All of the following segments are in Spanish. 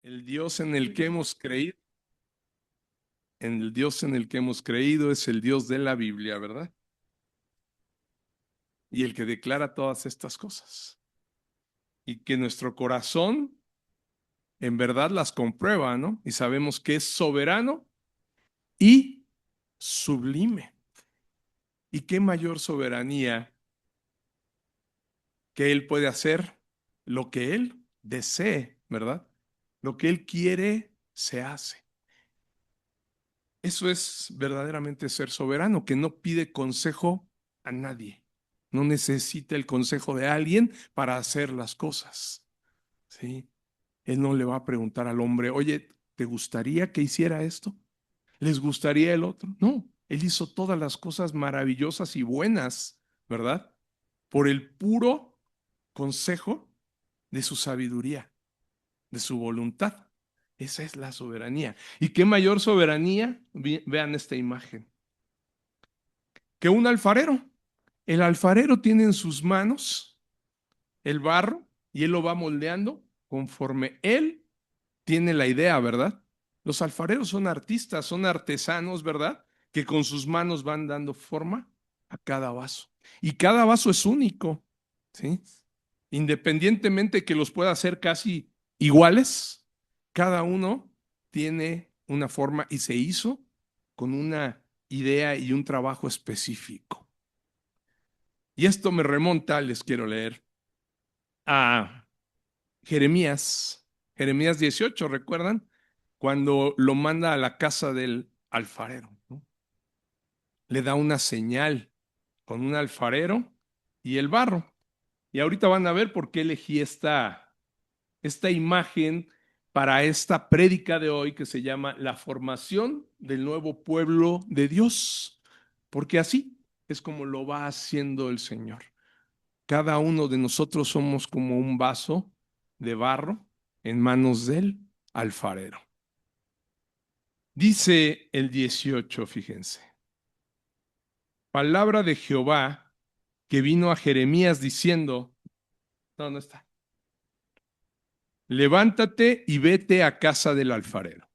El Dios en el que hemos creído, en el Dios en el que hemos creído es el Dios de la Biblia, ¿verdad? Y el que declara todas estas cosas. Y que nuestro corazón en verdad las comprueba, ¿no? Y sabemos que es soberano y sublime. ¿Y qué mayor soberanía que Él puede hacer lo que Él desee, ¿verdad? Lo que Él quiere, se hace. Eso es verdaderamente ser soberano, que no pide consejo a nadie. No necesita el consejo de alguien para hacer las cosas. ¿Sí? Él no le va a preguntar al hombre, oye, ¿te gustaría que hiciera esto? ¿Les gustaría el otro? No, él hizo todas las cosas maravillosas y buenas, ¿verdad? Por el puro consejo de su sabiduría, de su voluntad. Esa es la soberanía. ¿Y qué mayor soberanía? Vean esta imagen. Que un alfarero. El alfarero tiene en sus manos el barro y él lo va moldeando conforme él tiene la idea, ¿verdad? Los alfareros son artistas, son artesanos, ¿verdad? Que con sus manos van dando forma a cada vaso. Y cada vaso es único, ¿sí? Independientemente que los pueda hacer casi iguales, cada uno tiene una forma y se hizo con una idea y un trabajo específico. Y esto me remonta, les quiero leer, a Jeremías 18, ¿recuerdan? Cuando lo manda a la casa del alfarero, ¿no? Le da una señal con un alfarero y el barro. Y ahorita van a ver por qué elegí esta imagen para esta prédica de hoy que se llama La formación del nuevo pueblo de Dios. Porque así es como lo va haciendo el Señor. Cada uno de nosotros somos como un vaso de barro en manos del alfarero. Dice el 18, fíjense, palabra de Jehová que vino a Jeremías diciendo, no está, levántate y vete a casa del alfarero,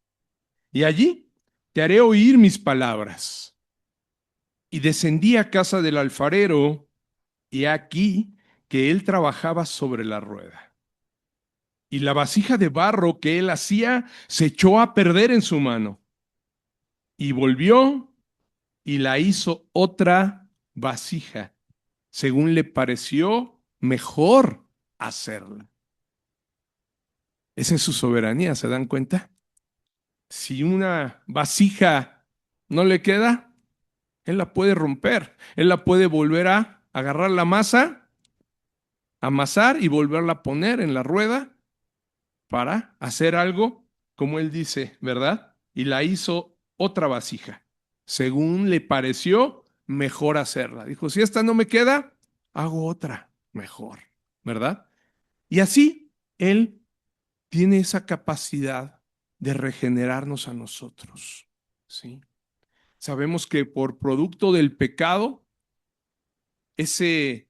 y allí te haré oír mis palabras. Y descendí a casa del alfarero, y aquí que él trabajaba sobre la rueda. Y la vasija de barro que él hacía se echó a perder en su mano. Y volvió y la hizo otra vasija, según le pareció mejor hacerla. Esa es su soberanía, ¿se dan cuenta? Si una vasija no le queda, él la puede romper, él la puede volver a agarrar la masa, amasar y volverla a poner en la rueda para hacer algo como él dice, ¿verdad? Y la hizo otra vasija, según le pareció mejor hacerla. Dijo, si esta no me queda, hago otra mejor, ¿verdad? Y así él tiene esa capacidad de regenerarnos a nosotros, ¿sí? Sabemos que por producto del pecado, ese,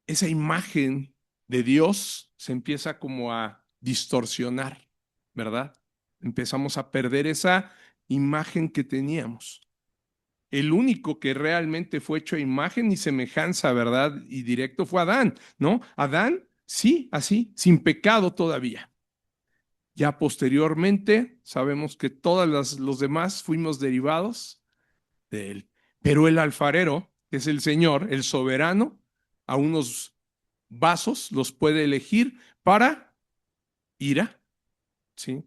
esa imagen de Dios se empieza como a distorsionar, ¿verdad? Empezamos a perder esa imagen que teníamos. El único que realmente fue hecho a imagen y semejanza, ¿verdad? Y directo fue Adán, ¿no? Adán, sí, así, sin pecado todavía. Ya posteriormente sabemos que todos los demás fuimos derivados de él. Pero el alfarero, que es el Señor, el soberano, a unos vasos los puede elegir para ira, ¿sí?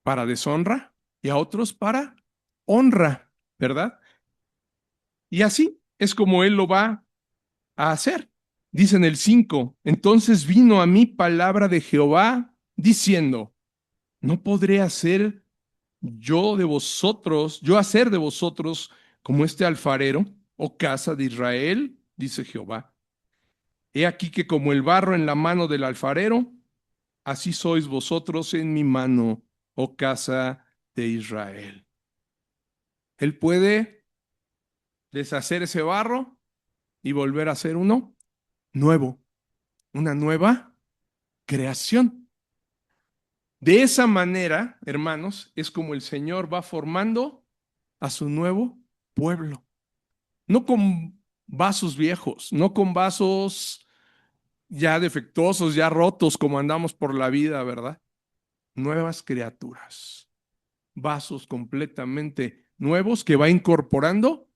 Para deshonra y a otros para honra, ¿verdad? Y así es como Él lo va a hacer. Dice en el 5, entonces vino a mí palabra de Jehová diciendo, no podré hacer yo hacer de vosotros como este alfarero, oh casa de Israel, dice Jehová. He aquí que como el barro en la mano del alfarero, así sois vosotros en mi mano, oh casa de Israel. Él puede deshacer ese barro y volver a hacer uno nuevo, una nueva creación. De esa manera, hermanos, es como el Señor va formando a su nuevo pueblo. No con vasos viejos, no con vasos ya defectuosos, ya rotos como andamos por la vida, ¿verdad? Nuevas criaturas, vasos completamente nuevos que va incorporando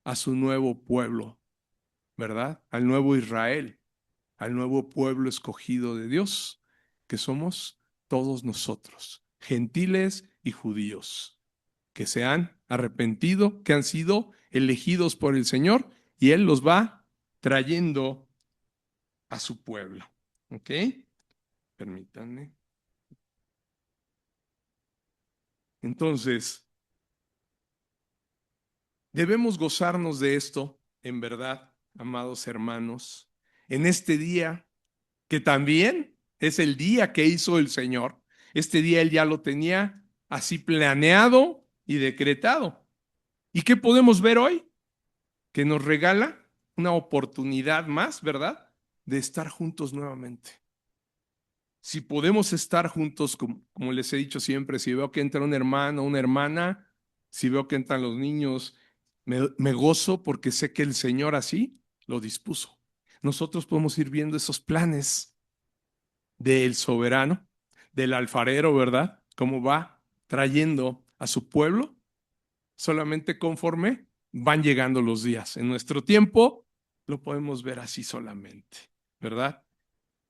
a su nuevo pueblo, ¿verdad? Al nuevo Israel, al nuevo pueblo escogido de Dios, que somos todos nosotros, gentiles y judíos, que se han arrepentido, que han sido elegidos por el Señor y Él los va trayendo a su pueblo. ¿Ok? Permítanme. Entonces, debemos gozarnos de esto, en verdad, amados hermanos, en este día que también es el día que hizo el Señor. Este día Él ya lo tenía así planeado y decretado. ¿Y qué podemos ver hoy? Que nos regala una oportunidad más, ¿verdad? De estar juntos nuevamente. Si podemos estar juntos, como les he dicho siempre, si veo que entra un hermano, una hermana, si veo que entran los niños, me gozo porque sé que el Señor así lo dispuso. Nosotros podemos ir viendo esos planes del soberano, del alfarero, ¿verdad? Cómo va trayendo a su pueblo solamente conforme van llegando los días. En nuestro tiempo lo podemos ver así solamente, ¿verdad?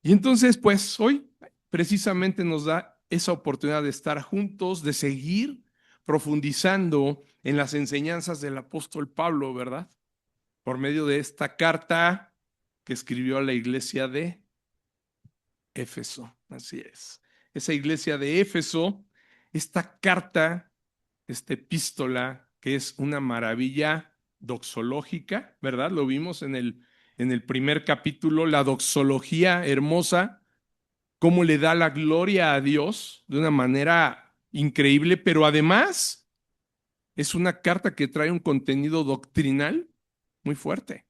Y entonces, pues hoy precisamente nos da esa oportunidad de estar juntos, de seguir profundizando en las enseñanzas del apóstol Pablo, ¿verdad? Por medio de esta carta que escribió a la iglesia de Éfeso, así es. Esa iglesia de Éfeso, esta carta, esta epístola, que es una maravilla doxológica, ¿verdad? Lo vimos en el primer capítulo, la doxología hermosa, cómo le da la gloria a Dios de una manera increíble, pero además es una carta que trae un contenido doctrinal muy fuerte.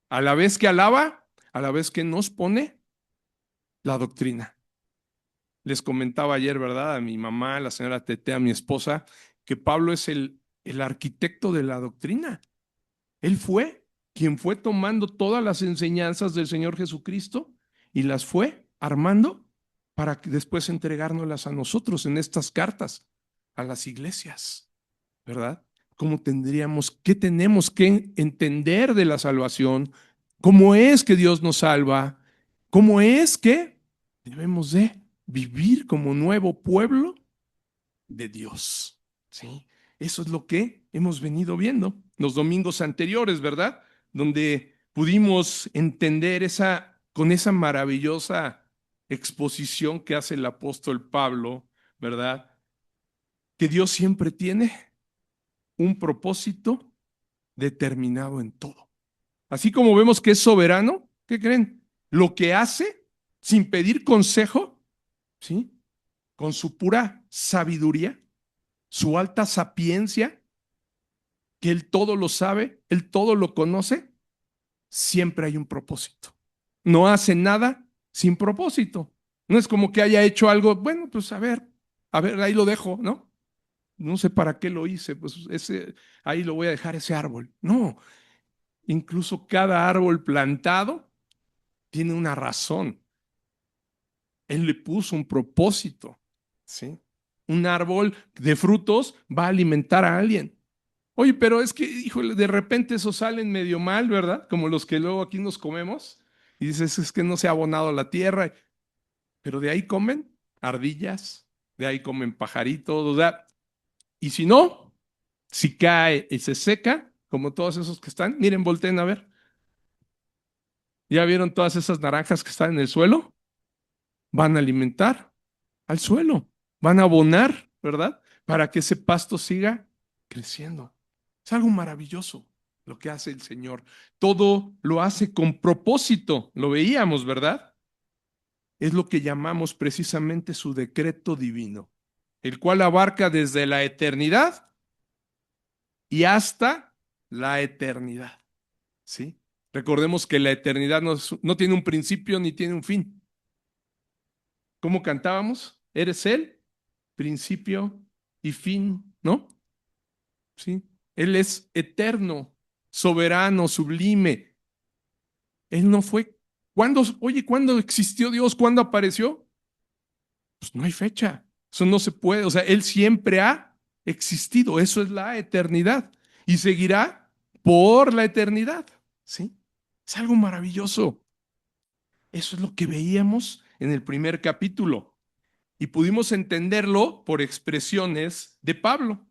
A la vez que alaba, a la vez que nos pone la doctrina. Les comentaba ayer, ¿verdad? A mi mamá, a la señora Tete, a mi esposa, que Pablo es el arquitecto de la doctrina. Él fue quien fue tomando todas las enseñanzas del Señor Jesucristo y las fue armando para después entregárnoslas a nosotros en estas cartas, a las iglesias, ¿verdad? ¿Cómo tendríamos, qué tenemos que entender de la salvación? ¿Cómo es que Dios nos salva? ¿Cómo es que debemos de vivir como nuevo pueblo de Dios? ¿Sí? Eso es lo que hemos venido viendo los domingos anteriores, ¿verdad? Donde pudimos entender con esa maravillosa exposición que hace el apóstol Pablo, ¿verdad? Que Dios siempre tiene un propósito determinado en todo. Así como vemos que es soberano, ¿qué creen? Lo que hace sin pedir consejo, ¿sí? Con su pura sabiduría, su alta sapiencia, que Él todo lo sabe, Él todo lo conoce, siempre hay un propósito. No hace nada sin propósito. No es como que haya hecho algo, bueno, pues a ver, ahí lo dejo, ¿no? No sé para qué lo hice, pues ahí lo voy a dejar ese árbol. No, incluso cada árbol plantado tiene una razón. Él le puso un propósito, ¿sí? Un árbol de frutos va a alimentar a alguien. Oye, pero es que, híjole, de repente esos salen medio mal, ¿verdad? Como los que luego aquí nos comemos. Y dices, es que no se ha abonado la tierra. Pero de ahí comen ardillas, de ahí comen pajaritos, o sea, y si no, si cae y se seca, como todos esos que están, miren, volteen a ver. ¿Ya vieron todas esas naranjas que están en el suelo? Van a alimentar al suelo, van a abonar, ¿verdad? Para que ese pasto siga creciendo. Es algo maravilloso lo que hace el Señor. Todo lo hace con propósito, lo veíamos, ¿verdad? Es lo que llamamos precisamente su decreto divino, el cual abarca desde la eternidad y hasta la eternidad, ¿sí? Recordemos que la eternidad no tiene un principio ni tiene un fin. ¿Cómo cantábamos? Eres el principio y fin, ¿no? ¿Sí? Él es eterno, soberano, sublime. Él no fue. ¿Cuándo existió Dios? ¿Cuándo apareció? Pues no hay fecha. Eso no se puede. O sea, Él siempre ha existido. Eso es la eternidad. Y seguirá por la eternidad. ¿Sí? Es algo maravilloso. Eso es lo que veíamos en el primer capítulo. Y pudimos entenderlo por expresiones de Pablo,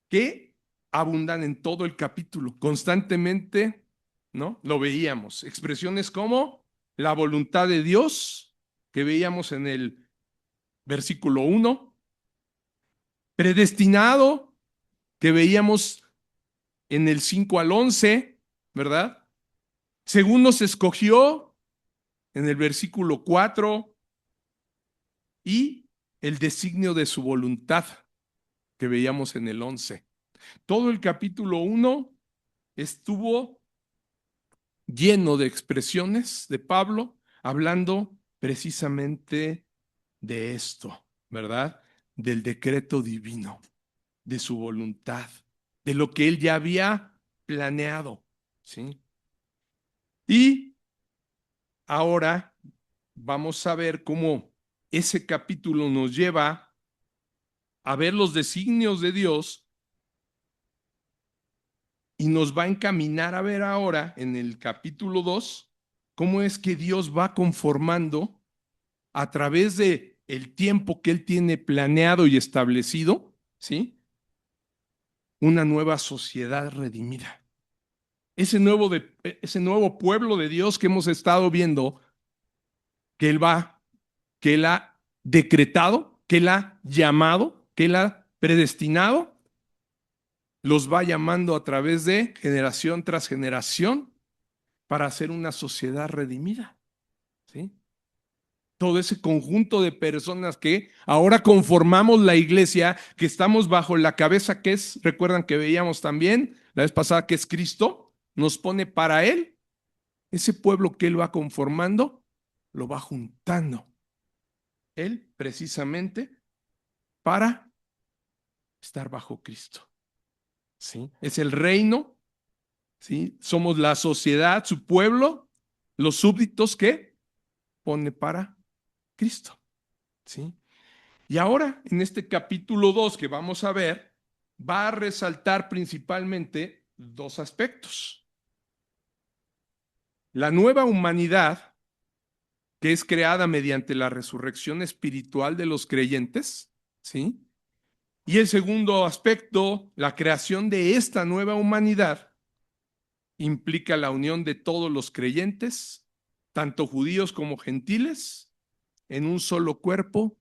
que abundan en todo el capítulo. Constantemente, ¿no? Lo veíamos. Expresiones como la voluntad de Dios, que veíamos en el versículo 1, predestinado, que veíamos en el 5 al 11, ¿verdad? Según nos escogió en el versículo 4 y el designio de su voluntad, que veíamos en el 11. Todo el capítulo 1 estuvo lleno de expresiones de Pablo hablando precisamente de esto, ¿verdad? Del decreto divino, de su voluntad, de lo que él ya había planeado, ¿sí? Y ahora vamos a ver cómo ese capítulo nos lleva a ver los designios de Dios y nos va a encaminar a ver ahora en el capítulo 2 cómo es que Dios va conformando a través de el tiempo que él tiene planeado y establecido, ¿sí? Una nueva sociedad redimida. Ese nuevo pueblo de Dios que hemos estado viendo, que él ha decretado, que él ha llamado, que él ha predestinado, los va llamando a través de generación tras generación para hacer una sociedad redimida, ¿sí? Todo ese conjunto de personas que ahora conformamos la iglesia, que estamos bajo la cabeza que es, recuerdan que veíamos también la vez pasada que es Cristo, nos pone para Él, ese pueblo que Él va conformando, lo va juntando. Él precisamente para estar bajo Cristo. ¿Sí? Es el reino, ¿sí? Somos la sociedad, su pueblo, los súbditos que pone para Cristo. ¿Sí? Y ahora, en este capítulo 2 que vamos a ver, va a resaltar principalmente dos aspectos. La nueva humanidad, que es creada mediante la resurrección espiritual de los creyentes, ¿sí? Y el segundo aspecto, la creación de esta nueva humanidad, implica la unión de todos los creyentes, tanto judíos como gentiles, en un solo cuerpo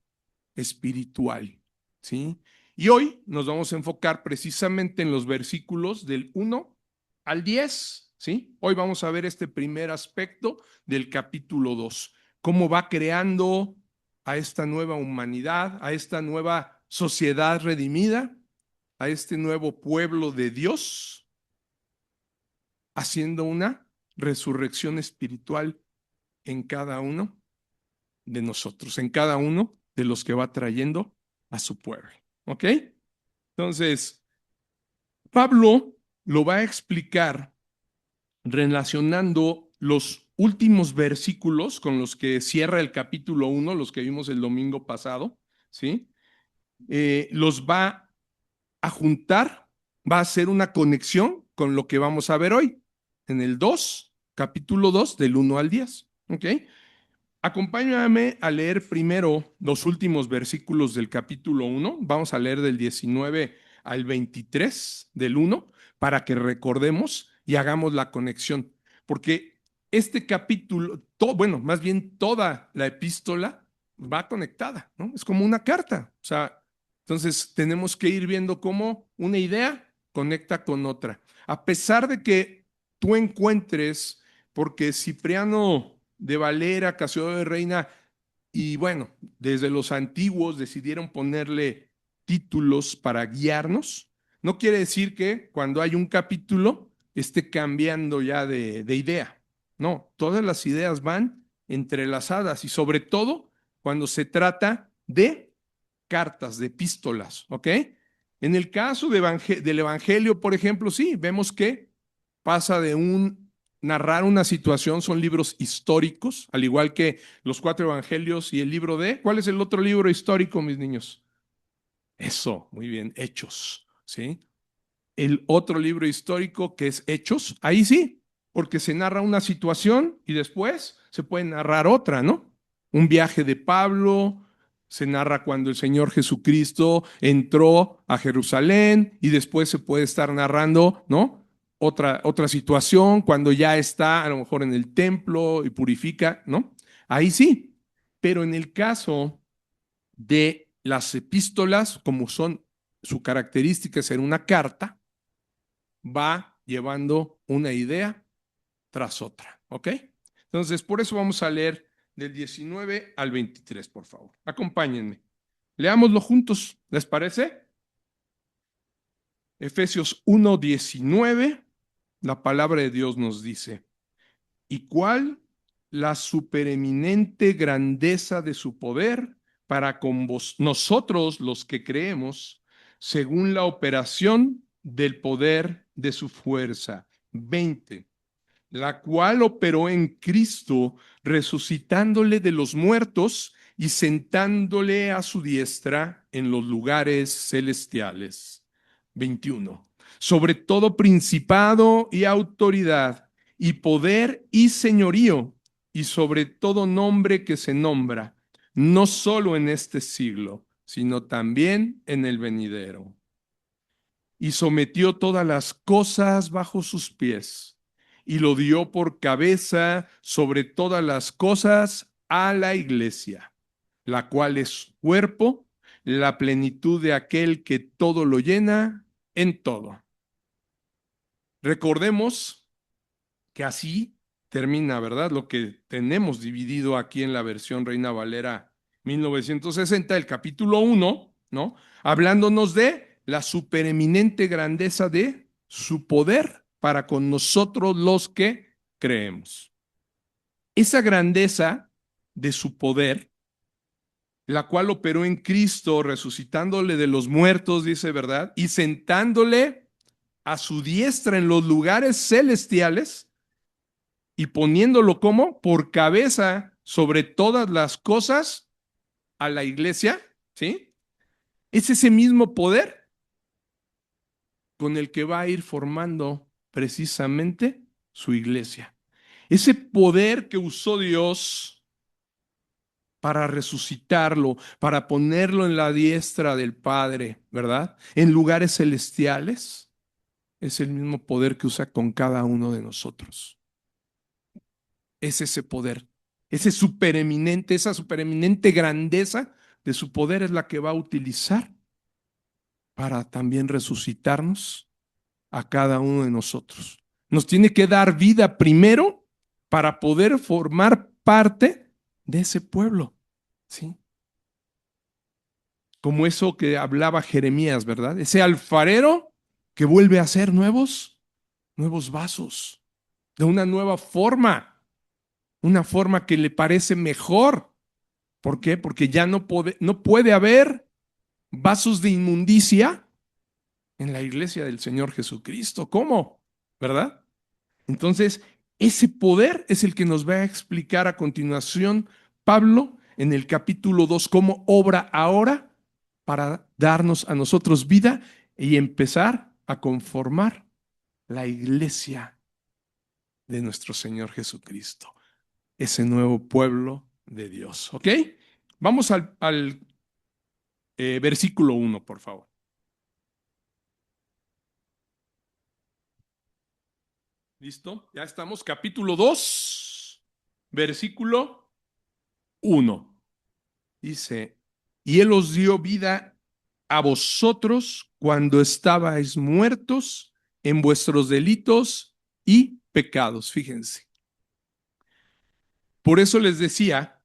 espiritual, ¿sí? Y hoy nos vamos a enfocar precisamente en los versículos del 1 al 10, ¿sí? Hoy vamos a ver este primer aspecto del capítulo 2, cómo va creando a esta nueva humanidad, a esta nueva sociedad redimida, a este nuevo pueblo de Dios, haciendo una resurrección espiritual en cada uno de nosotros, en cada uno de los que va trayendo a su pueblo. ¿Ok? Entonces, Pablo lo va a explicar relacionando los últimos versículos con los que cierra el capítulo 1, los que vimos el domingo pasado, ¿sí? Los va a juntar, va a hacer una conexión con lo que vamos a ver hoy, en el 2, capítulo 2, del 1 al 10. ¿Ok? Acompáñame a leer primero los últimos versículos del capítulo 1. Vamos a leer del 19 al 23 del 1 para que recordemos y hagamos la conexión. Porque este capítulo, bueno, más bien toda la epístola va conectada, ¿no? Es como una carta. O sea, entonces tenemos que ir viendo cómo una idea conecta con otra. A pesar de que tú encuentres, porque Cipriano de Valera, Casiodoro de Reina, y bueno, desde los antiguos decidieron ponerle títulos para guiarnos. No quiere decir que cuando hay un capítulo esté cambiando ya de idea. No, todas las ideas van entrelazadas y sobre todo cuando se trata de cartas, de epístolas, ¿ok? En el caso del Evangelio, por ejemplo, sí, vemos que pasa de narrar una situación, son libros históricos, al igual que los 4 Evangelios y el libro de, ¿cuál es el otro libro histórico, mis niños? Eso, muy bien, Hechos, ¿sí? El otro libro histórico que es Hechos, ahí sí, porque se narra una situación y después se puede narrar otra, ¿no? Un viaje de Pablo, se narra cuando el Señor Jesucristo entró a Jerusalén y después se puede estar narrando, ¿no? Otra situación cuando ya está a lo mejor en el templo y purifica, ¿no? Ahí sí, pero en el caso de las epístolas, como son su característica ser una carta, va llevando una idea tras otra, ¿ok? Entonces, por eso vamos a leer del 19 al 23, por favor. Acompáñenme. Leámoslo juntos, ¿les parece? Efesios 1:19, la palabra de Dios nos dice, ¿y cuál la supereminente grandeza de su poder para con nosotros los que creemos, según la operación del poder de su fuerza? 20. La cual operó en Cristo, resucitándole de los muertos y sentándole a su diestra en los lugares celestiales. 21. Sobre todo principado y autoridad, y poder y señorío, y sobre todo nombre que se nombra, no solo en este siglo, sino también en el venidero. Y sometió todas las cosas bajo sus pies, y lo dio por cabeza sobre todas las cosas a la iglesia, la cual es su cuerpo, la plenitud de aquel que todo lo llena en todo. Recordemos que así termina, ¿verdad? Lo que tenemos dividido aquí en la versión Reina Valera 1960, el capítulo 1, ¿no? Hablándonos de la supereminente grandeza de su poder para con nosotros los que creemos. Esa grandeza de su poder, la cual operó en Cristo, resucitándole de los muertos, dice, ¿verdad? Y sentándole a su diestra en los lugares celestiales y poniéndolo como por cabeza sobre todas las cosas a la iglesia, ¿sí? Es ese mismo poder con el que va a ir formando precisamente su iglesia. Ese poder que usó Dios para resucitarlo, para ponerlo en la diestra del Padre, ¿verdad? En lugares celestiales, es el mismo poder que usa con cada uno de nosotros. Es ese poder, esa supereminente grandeza de su poder es la que va a utilizar para también resucitarnos a cada uno de nosotros. Nos tiene que dar vida primero para poder formar parte de ese pueblo, ¿sí? Como eso que hablaba Jeremías, ¿verdad? Ese alfarero que vuelve a hacer nuevos vasos, de una nueva forma, una forma que le parece mejor. ¿Por qué? Porque ya no puede haber vasos de inmundicia en la iglesia del Señor Jesucristo. ¿Cómo? ¿Verdad? Entonces, ese poder es el que nos va a explicar a continuación Pablo en el capítulo 2, cómo obra ahora para darnos a nosotros vida y empezar a conformar la iglesia de nuestro Señor Jesucristo, ese nuevo pueblo de Dios. ¿Ok? Vamos al versículo 1, por favor. ¿Listo? Ya estamos. Capítulo 2, versículo 1. Dice, y Él os dio vida a vosotros cuando estabais muertos en vuestros delitos y pecados. Fíjense. Por eso les decía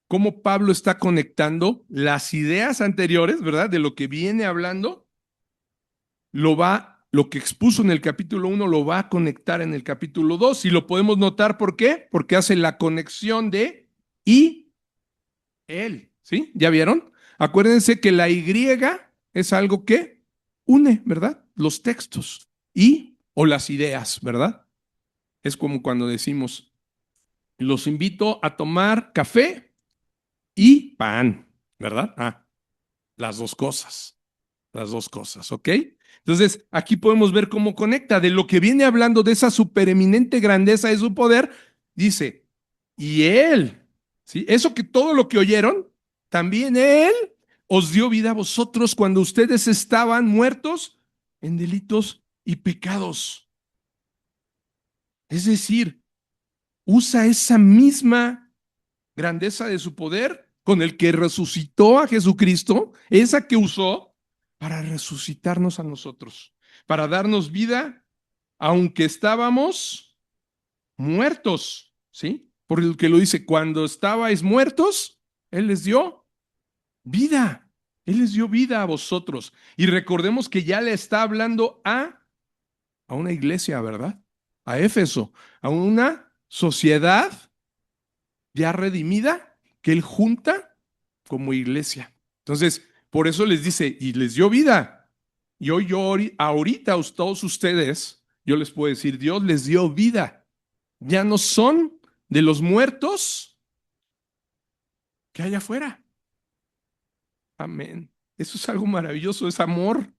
cómo Pablo está conectando las ideas anteriores, ¿verdad? De lo que viene hablando, lo que expuso en el capítulo 1 lo va a conectar en el capítulo 2 y lo podemos notar, ¿por qué? Porque hace la conexión de y Él. ¿Sí? ¿Ya vieron? Acuérdense que la Y es algo que une, ¿verdad? Los textos y o las ideas, ¿verdad? Es como cuando decimos, los invito a tomar café y pan, ¿verdad? Las dos cosas, ¿ok? Entonces, aquí podemos ver cómo conecta de lo que viene hablando de esa supereminente grandeza de su poder, dice, y él, ¿sí? Eso que todo lo que oyeron, también él os dio vida a vosotros cuando ustedes estaban muertos en delitos y pecados. Es decir, usa esa misma grandeza de su poder con el que resucitó a Jesucristo, esa que usó para resucitarnos a nosotros, para darnos vida, aunque estábamos muertos, ¿sí? Por el que lo dice, cuando estabais muertos, Él les dio vida. Él les dio vida a vosotros. Y recordemos que ya le está hablando a una iglesia, ¿verdad? A Éfeso, a una sociedad ya redimida que Él junta como iglesia. Entonces, por eso les dice, y les dio vida. Y hoy yo, ahorita a todos ustedes, yo les puedo decir, Dios les dio vida. Ya no son de los muertos que hay afuera. Amén. Eso es algo maravilloso, es amor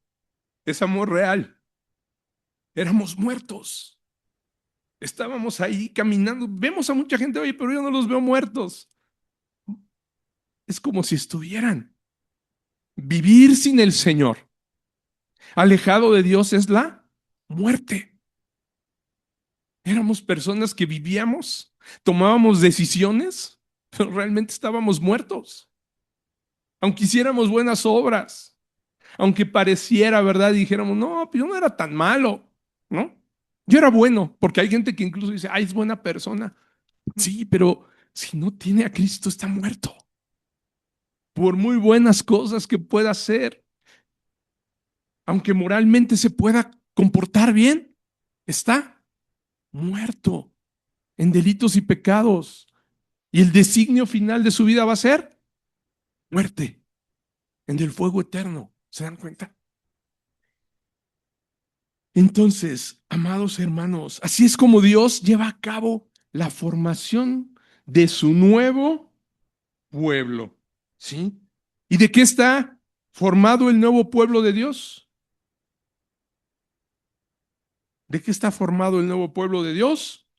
real. Éramos muertos. Estábamos ahí caminando. Vemos a mucha gente, oye, pero yo no los veo muertos. Es como si estuvieran. Vivir sin el Señor, alejado de Dios, es la muerte. Éramos personas que vivíamos, tomábamos decisiones, pero realmente estábamos muertos. Aunque hiciéramos buenas obras, aunque pareciera, ¿verdad? Y dijéramos, no, pues yo no era tan malo, ¿no? Yo era bueno, porque hay gente que incluso dice, ay, es buena persona. Sí, pero si no tiene a Cristo, está muerto. Por muy buenas cosas que pueda hacer, aunque moralmente se pueda comportar bien, está muerto en delitos y pecados. Y el designio final de su vida va a ser muerte en el fuego eterno. ¿Se dan cuenta? Entonces, amados hermanos, así es como Dios lleva a cabo la formación de su nuevo pueblo. ¿Sí? ¿Y de qué está formado el nuevo pueblo de Dios? ¿De qué está formado el nuevo pueblo de Dios?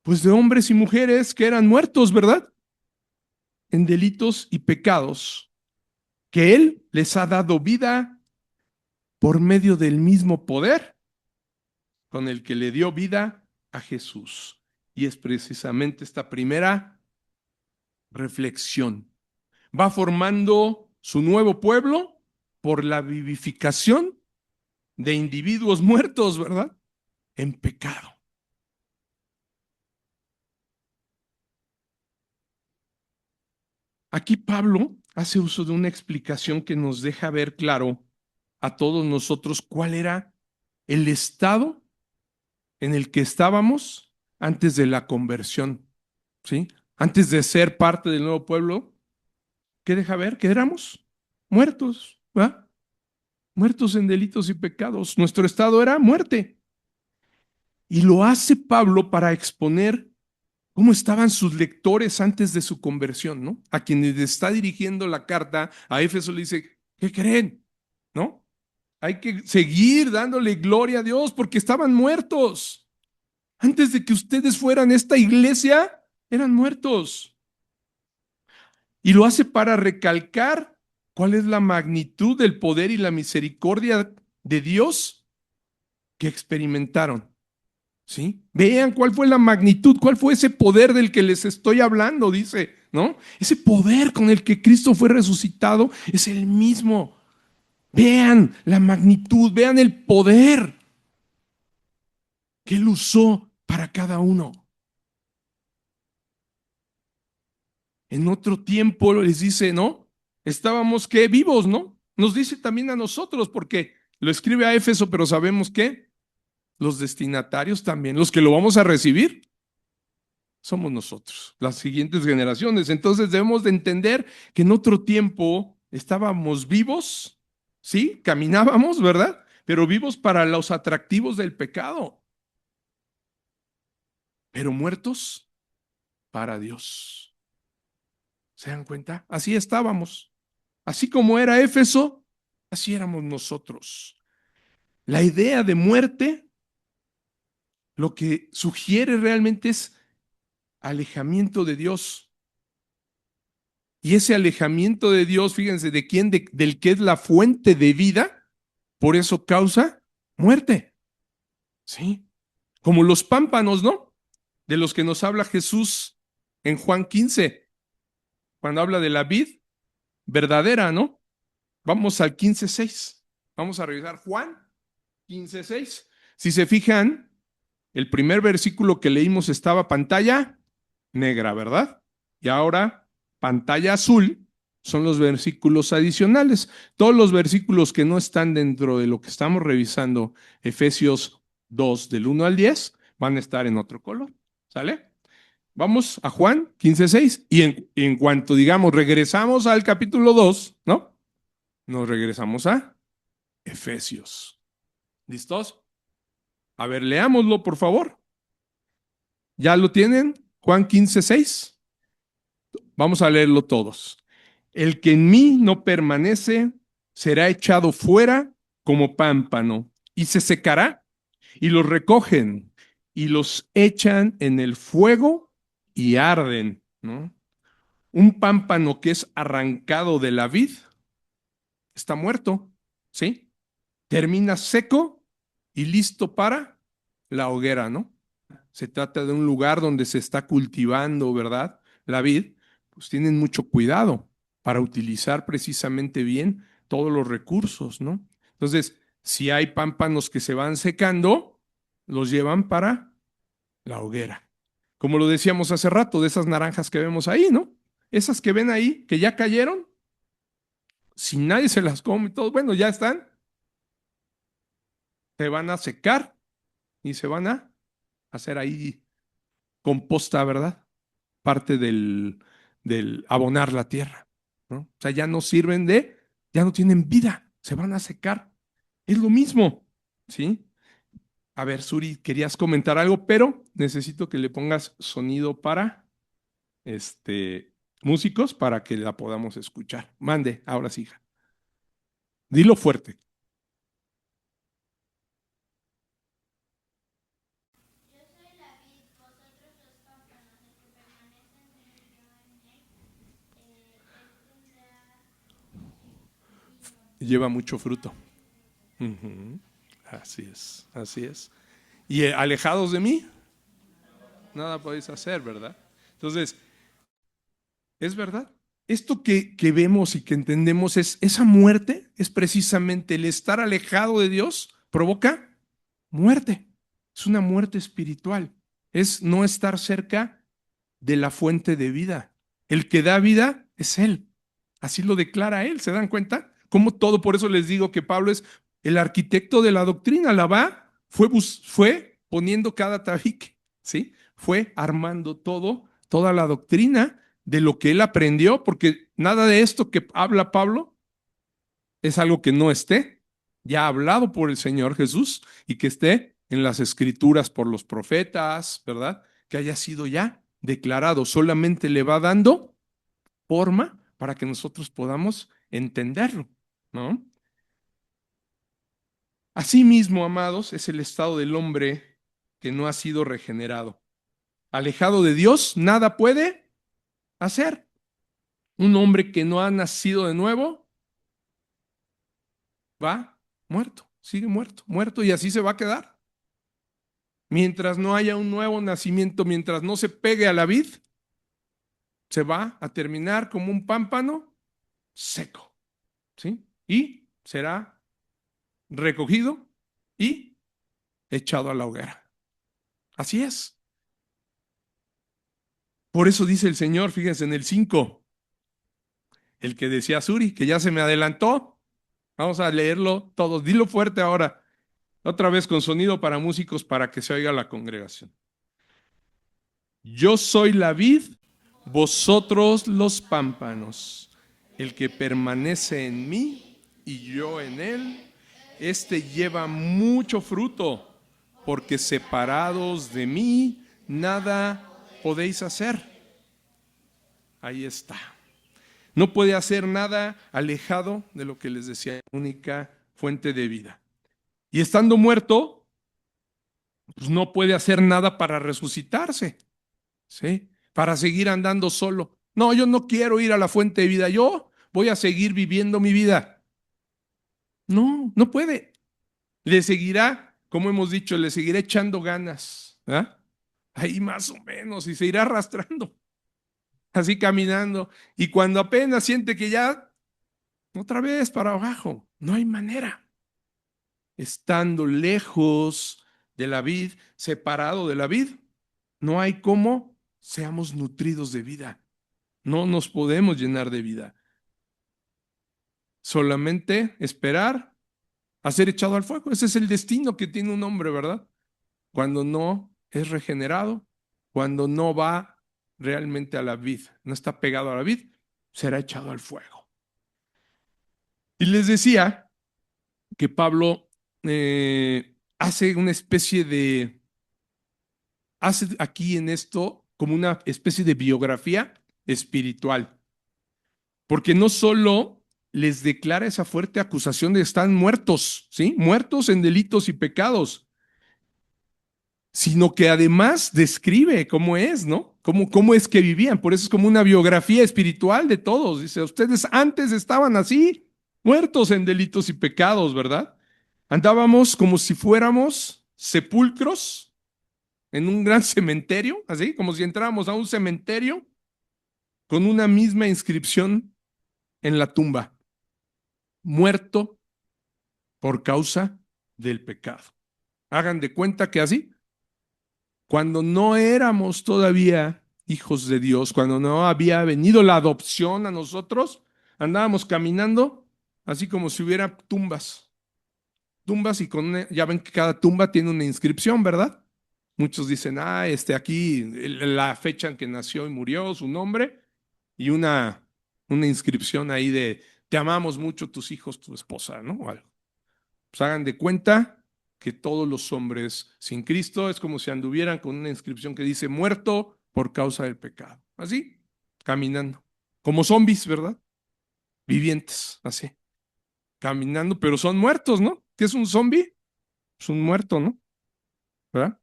Pues de hombres y mujeres que eran muertos, ¿verdad? En delitos y pecados, que Él les ha dado vida por medio del mismo poder con el que le dio vida a Jesús. Y es precisamente esta primera reflexión. Va formando su nuevo pueblo por la vivificación de individuos muertos, ¿verdad? En pecado. Aquí Pablo hace uso de una explicación que nos deja ver claro a todos nosotros cuál era el estado en el que estábamos antes de la conversión, ¿sí? Antes de ser parte del nuevo pueblo, ¿qué deja ver? Que éramos muertos, ¿verdad? Muertos en delitos y pecados. Nuestro estado era muerte. Y lo hace Pablo para exponer cómo estaban sus lectores antes de su conversión, ¿no? A quienes le está dirigiendo la carta, a Éfeso le dice, ¿qué creen? ¿No? Hay que seguir dándole gloria a Dios porque estaban muertos. Antes de que ustedes fueran esta iglesia, eran muertos. Y lo hace para recalcar cuál es la magnitud del poder y la misericordia de Dios que experimentaron. ¿Sí? Vean cuál fue la magnitud, cuál fue ese poder del que les estoy hablando, dice, ¿no? Ese poder con el que Cristo fue resucitado es el mismo. Vean la magnitud, vean el poder que Él usó para cada uno. En otro tiempo les dice, ¿no? Estábamos que vivos, ¿no? Nos dice también a nosotros, porque lo escribe a Éfeso, pero sabemos que los destinatarios también, los que lo vamos a recibir, somos nosotros, las siguientes generaciones. Entonces debemos de entender que en otro tiempo estábamos vivos, ¿sí? Caminábamos, ¿verdad? Pero vivos para los atractivos del pecado, pero muertos para Dios. ¿Se dan cuenta? Así estábamos. Así como era Éfeso, así éramos nosotros. La idea de muerte lo que sugiere realmente es alejamiento de Dios. Y ese alejamiento de Dios, fíjense, ¿de quién? Del que es la fuente de vida, por eso causa muerte. ¿Sí? Como los pámpanos, ¿no? De los que nos habla Jesús en Juan 15, cuando habla de la vid verdadera, ¿no? Vamos al 15:6. Vamos a revisar Juan 15:6. Si se fijan, el primer versículo que leímos estaba pantalla negra, ¿verdad? Y ahora pantalla azul son los versículos adicionales. Todos los versículos que no están dentro de lo que estamos revisando, Efesios 2, del 1 al 10, van a estar en otro color. ¿Sale? Vamos a Juan 15:6 y en cuanto, digamos, regresamos al capítulo 2, ¿no? Nos regresamos a Efesios. ¿Listos? A ver, leámoslo, por favor. ¿Ya lo tienen? Juan 15:6. Vamos a leerlo todos. El que en mí no permanece será echado fuera como pámpano y se secará y los recogen y los echan en el fuego y arden, ¿no? Un pámpano que es arrancado de la vid está muerto, ¿sí? Termina seco y listo para la hoguera, ¿no? Se trata de un lugar donde se está cultivando, ¿verdad? La vid, pues tienen mucho cuidado para utilizar precisamente bien todos los recursos, ¿no? Entonces, si hay pámpanos que se van secando, los llevan para la hoguera. Como lo decíamos hace rato, de esas naranjas que vemos ahí, ¿no? Esas que ven ahí, que ya cayeron, si nadie se las come, todo, bueno, ya están, se van a secar y se van a hacer ahí composta, ¿verdad? Parte del abonar la tierra, ¿no? O sea, ya no sirven ya no tienen vida, se van a secar. Es lo mismo, ¿sí? A ver, Suri, querías comentar algo, pero necesito que le pongas sonido para, músicos para que la podamos escuchar. Mande, ahora sí, hija. Dilo fuerte. Lleva mucho fruto. Ujú. Así es, así es. Y alejados de mí, nada podéis hacer, ¿verdad? Entonces, es verdad. Esto que vemos y que entendemos es esa muerte, es precisamente el estar alejado de Dios, provoca muerte. Es una muerte espiritual. Es no estar cerca de la fuente de vida. El que da vida es Él. Así lo declara Él. ¿Se dan cuenta? Como todo, por eso les digo que Pablo es el arquitecto de la doctrina. La va, fue poniendo cada tabique, ¿sí? Fue armando toda la doctrina de lo que él aprendió, porque nada de esto que habla Pablo es algo que no esté ya hablado por el Señor Jesús y que esté en las escrituras por los profetas, ¿verdad? Que haya sido ya declarado, solamente le va dando forma para que nosotros podamos entenderlo, ¿no? Asimismo, amados, es el estado del hombre que no ha sido regenerado. Alejado de Dios, nada puede hacer. Un hombre que no ha nacido de nuevo va muerto, sigue muerto, muerto y así se va a quedar. Mientras no haya un nuevo nacimiento, mientras no se pegue a la vid, se va a terminar como un pámpano seco, ¿sí? Y será recogido y echado a la hoguera. Así es. Por eso dice el Señor, fíjense en el 5, el que decía Suri, que ya se me adelantó. Vamos a leerlo todos. Dilo fuerte ahora. Otra vez con sonido para músicos para que se oiga la congregación. Yo soy la vid, vosotros los pámpanos. El que permanece en mí y yo en él, este lleva mucho fruto, porque separados de mí nada podéis hacer. Ahí está. No puede hacer nada alejado de lo que les decía, única fuente de vida. Y estando muerto, pues no puede hacer nada para resucitarse, ¿sí? Para seguir andando solo. No, yo no quiero ir a la fuente de vida, yo voy a seguir viviendo mi vida. No, no puede. Le seguirá, como hemos dicho, le seguirá echando ganas, ¿verdad? Ahí más o menos, y se irá arrastrando, así caminando. Y cuando apenas siente que ya, otra vez para abajo, no hay manera. Estando lejos de la vid, separado de la vid, no hay cómo seamos nutridos de vida. No nos podemos llenar de vida. Solamente esperar a ser echado al fuego. Ese es el destino que tiene un hombre, ¿verdad? Cuando no es regenerado, cuando no va realmente a la vid, no está pegado a la vid, será echado al fuego. Y les decía que Pablo hace una especie de, hace aquí en esto como una especie de biografía espiritual, porque no solo les declara esa fuerte acusación de que están muertos, ¿sí? Muertos en delitos y pecados, sino que además describe cómo es, ¿no? Cómo es que vivían. Por eso es como una biografía espiritual de todos. Dice, ustedes antes estaban así, muertos en delitos y pecados, ¿verdad? Andábamos como si fuéramos sepulcros en un gran cementerio, así, como si entráramos a un cementerio con una misma inscripción en la tumba, muerto por causa del pecado. Hagan de cuenta que así, cuando no éramos todavía hijos de Dios, cuando no había venido la adopción a nosotros, andábamos caminando así como si hubiera tumbas. Tumbas y ya ven que cada tumba tiene una inscripción, ¿verdad? Muchos dicen, aquí la fecha en que nació y murió, su nombre, y una inscripción ahí de, te amamos mucho tus hijos, tu esposa, ¿no? O algo. Pues hagan de cuenta que todos los hombres sin Cristo es como si anduvieran con una inscripción que dice muerto por causa del pecado. Así, caminando. Como zombies, ¿verdad? Vivientes, así. Caminando, pero son muertos, ¿no? ¿Qué es un zombie? Es un muerto, ¿no? ¿Verdad?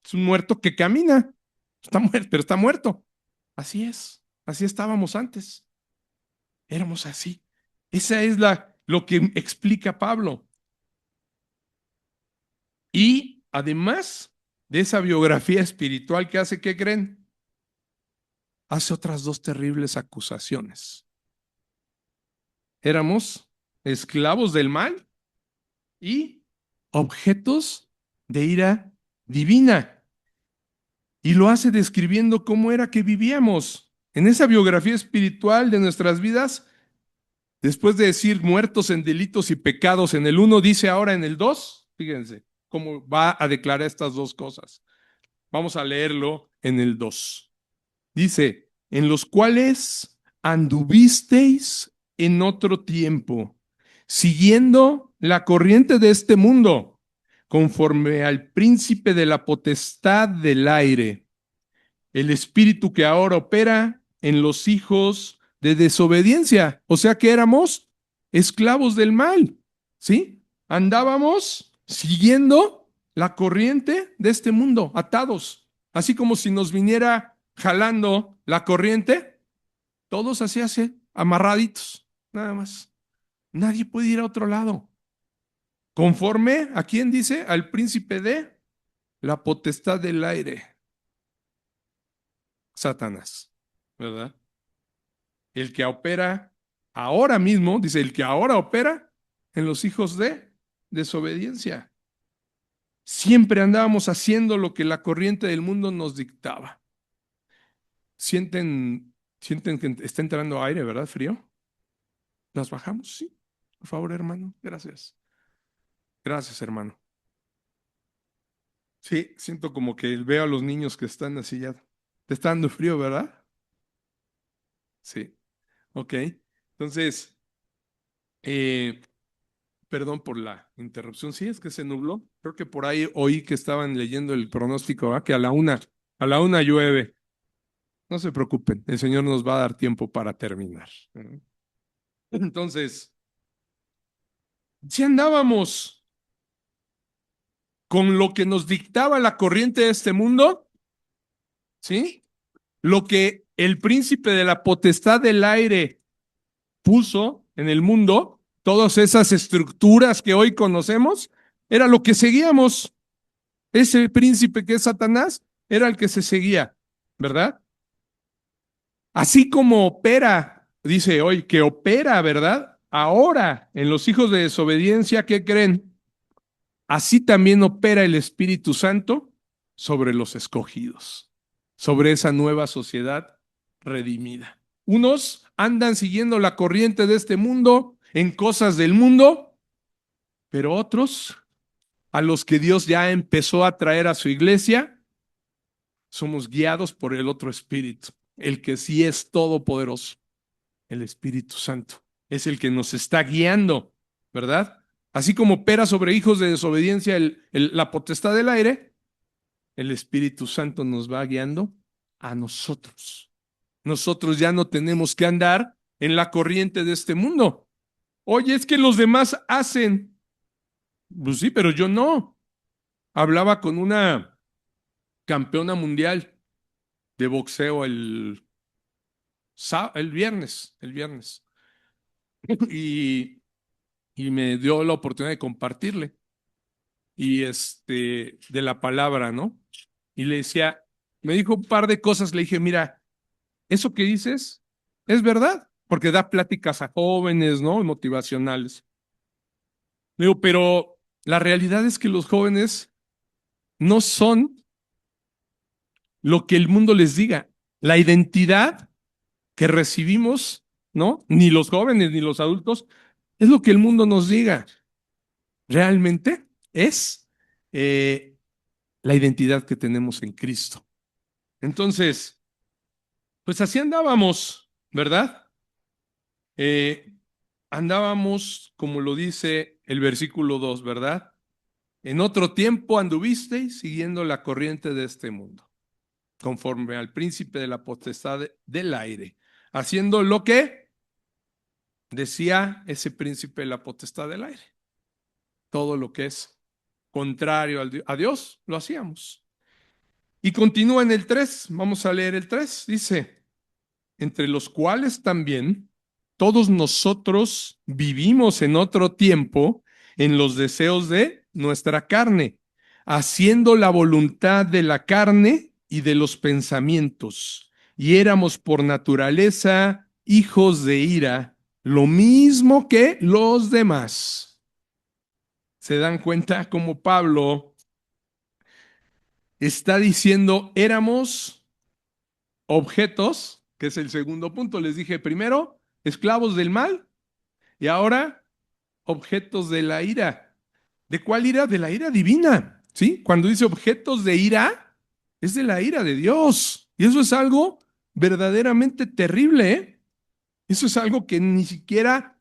Es un muerto que camina. Está muerto, pero está muerto. Así es. Así estábamos antes. Éramos así. Esa es lo que explica Pablo. Y además de esa biografía espiritual que hace, ¿qué creen? Hace otras dos terribles acusaciones. Éramos esclavos del mal y objetos de ira divina. Y lo hace describiendo cómo era que vivíamos. En esa biografía espiritual de nuestras vidas, después de decir muertos en delitos y pecados en el 1, dice ahora en el 2, fíjense cómo va a declarar estas dos cosas. Vamos a leerlo en el 2. Dice, en los cuales anduvisteis en otro tiempo, siguiendo la corriente de este mundo, conforme al príncipe de la potestad del aire, el espíritu que ahora opera en los hijos de desobediencia. O sea que éramos esclavos del mal, ¿sí? Andábamos siguiendo la corriente de este mundo, atados, así como si nos viniera jalando la corriente, todos así, amarraditos, nada más. Nadie puede ir a otro lado. Conforme, ¿a quién dice? Al príncipe de la potestad del aire, Satanás, ¿verdad? El que opera ahora mismo, dice, el que ahora opera en los hijos de desobediencia. Siempre andábamos haciendo lo que la corriente del mundo nos dictaba. Sienten que está entrando aire, ¿verdad? Frío. ¿Las bajamos? Sí. Por favor, hermano. Gracias. Gracias, hermano. Sí, siento como que veo a los niños que están así ya. Te está dando frío, ¿verdad? Sí. Ok. Entonces, eh, perdón por la interrupción. Sí, es que se nubló. Creo que por ahí oí que estaban leyendo el pronóstico, ¿verdad? Que a la una llueve. No se preocupen, el Señor nos va a dar tiempo para terminar. Entonces, si andábamos con lo que nos dictaba la corriente de este mundo, ¿sí? Lo que el príncipe de la potestad del aire puso en el mundo, todas esas estructuras que hoy conocemos, era lo que seguíamos. Ese príncipe que es Satanás era el que se seguía, ¿verdad? Así como opera, dice hoy, que opera, ¿verdad? Ahora en los hijos de desobediencia, ¿qué creen? Así también opera el Espíritu Santo sobre los escogidos, sobre esa nueva sociedad redimida. Unos andan siguiendo la corriente de este mundo en cosas del mundo, pero otros, a los que Dios ya empezó a traer a su iglesia, somos guiados por el otro Espíritu, el que sí es todopoderoso, el Espíritu Santo. Es el que nos está guiando, ¿verdad? Así como opera sobre hijos de desobediencia la potestad del aire, el Espíritu Santo nos va guiando a nosotros. Nosotros ya no tenemos que andar en la corriente de este mundo. Oye, es que los demás hacen. Pues sí, pero yo no. Hablaba con una campeona mundial de boxeo el viernes, y, y me dio la oportunidad de compartirle de la palabra, ¿no? Y le decía, me dijo un par de cosas, le dije, mira, eso que dices es verdad, porque da pláticas a jóvenes, ¿no? Motivacionales. Le digo, pero la realidad es que los jóvenes no son lo que el mundo les diga. La identidad que recibimos, ¿no? Ni los jóvenes ni los adultos, es lo que el mundo nos diga. Realmente es la identidad que tenemos en Cristo. Entonces, pues así andábamos, ¿verdad? Eh, Andábamos, como lo dice el versículo 2, ¿verdad? En otro tiempo anduvisteis siguiendo la corriente de este mundo, conforme al príncipe de la potestad del aire, haciendo lo que decía ese príncipe de la potestad del aire. Todo lo que es contrario a Dios, lo hacíamos. Y continúa en el 3, vamos a leer el 3, dice, entre los cuales también todos nosotros vivimos en otro tiempo en los deseos de nuestra carne, haciendo la voluntad de la carne y de los pensamientos, y éramos por naturaleza hijos de ira, lo mismo que los demás. ¿Se dan cuenta cómo Pablo está diciendo éramos objetos, que es el segundo punto? Les dije primero, esclavos del mal, y ahora objetos de la ira. ¿De cuál ira? De la ira divina, ¿sí? Cuando dice objetos de ira, es de la ira de Dios. Y eso es algo verdaderamente terrible, ¿eh? Eso es algo que ni siquiera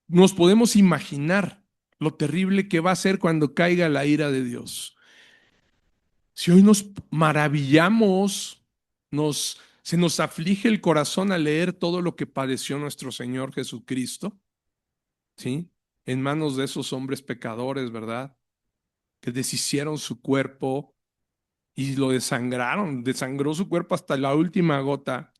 nos podemos imaginar lo terrible que va a ser cuando caiga la ira de Dios. Si hoy nos maravillamos, se nos aflige el corazón al leer todo lo que padeció nuestro Señor Jesucristo, ¿sí? En manos de esos hombres pecadores, ¿verdad? Que deshicieron su cuerpo y lo desangraron, desangró su cuerpo hasta la última gota.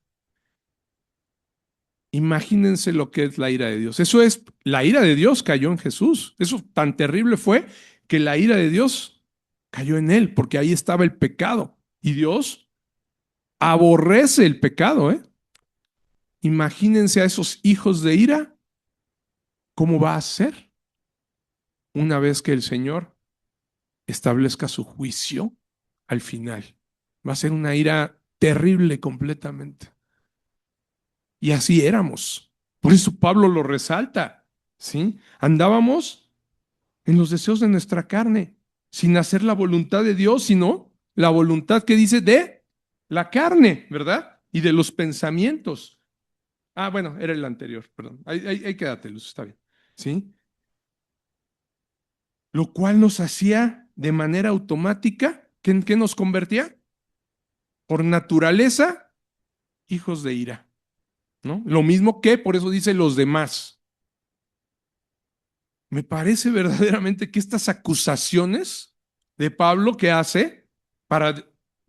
Imagínense lo que es la ira de Dios. Eso es, la ira de Dios cayó en Jesús. Eso tan terrible fue que la ira de Dios cayó en él, porque ahí estaba el pecado. Y Dios aborrece el pecado, ¿eh? Imagínense a esos hijos de ira, ¿cómo va a ser una vez que el Señor establezca su juicio al final? Va a ser una ira terrible completamente. Y así éramos. Por eso Pablo lo resalta, ¿sí? Andábamos en los deseos de nuestra carne, sin hacer la voluntad de Dios, sino la voluntad que dice de la carne, ¿verdad? Y de los pensamientos. Ah, bueno, era el anterior, perdón. Ahí quédate, Luz, está bien. ¿Sí? Lo cual nos hacía de manera automática, ¿qué nos convertía? Por naturaleza, hijos de ira, ¿no? Lo mismo que, por eso dice los demás. Me parece verdaderamente que estas acusaciones de Pablo que hace para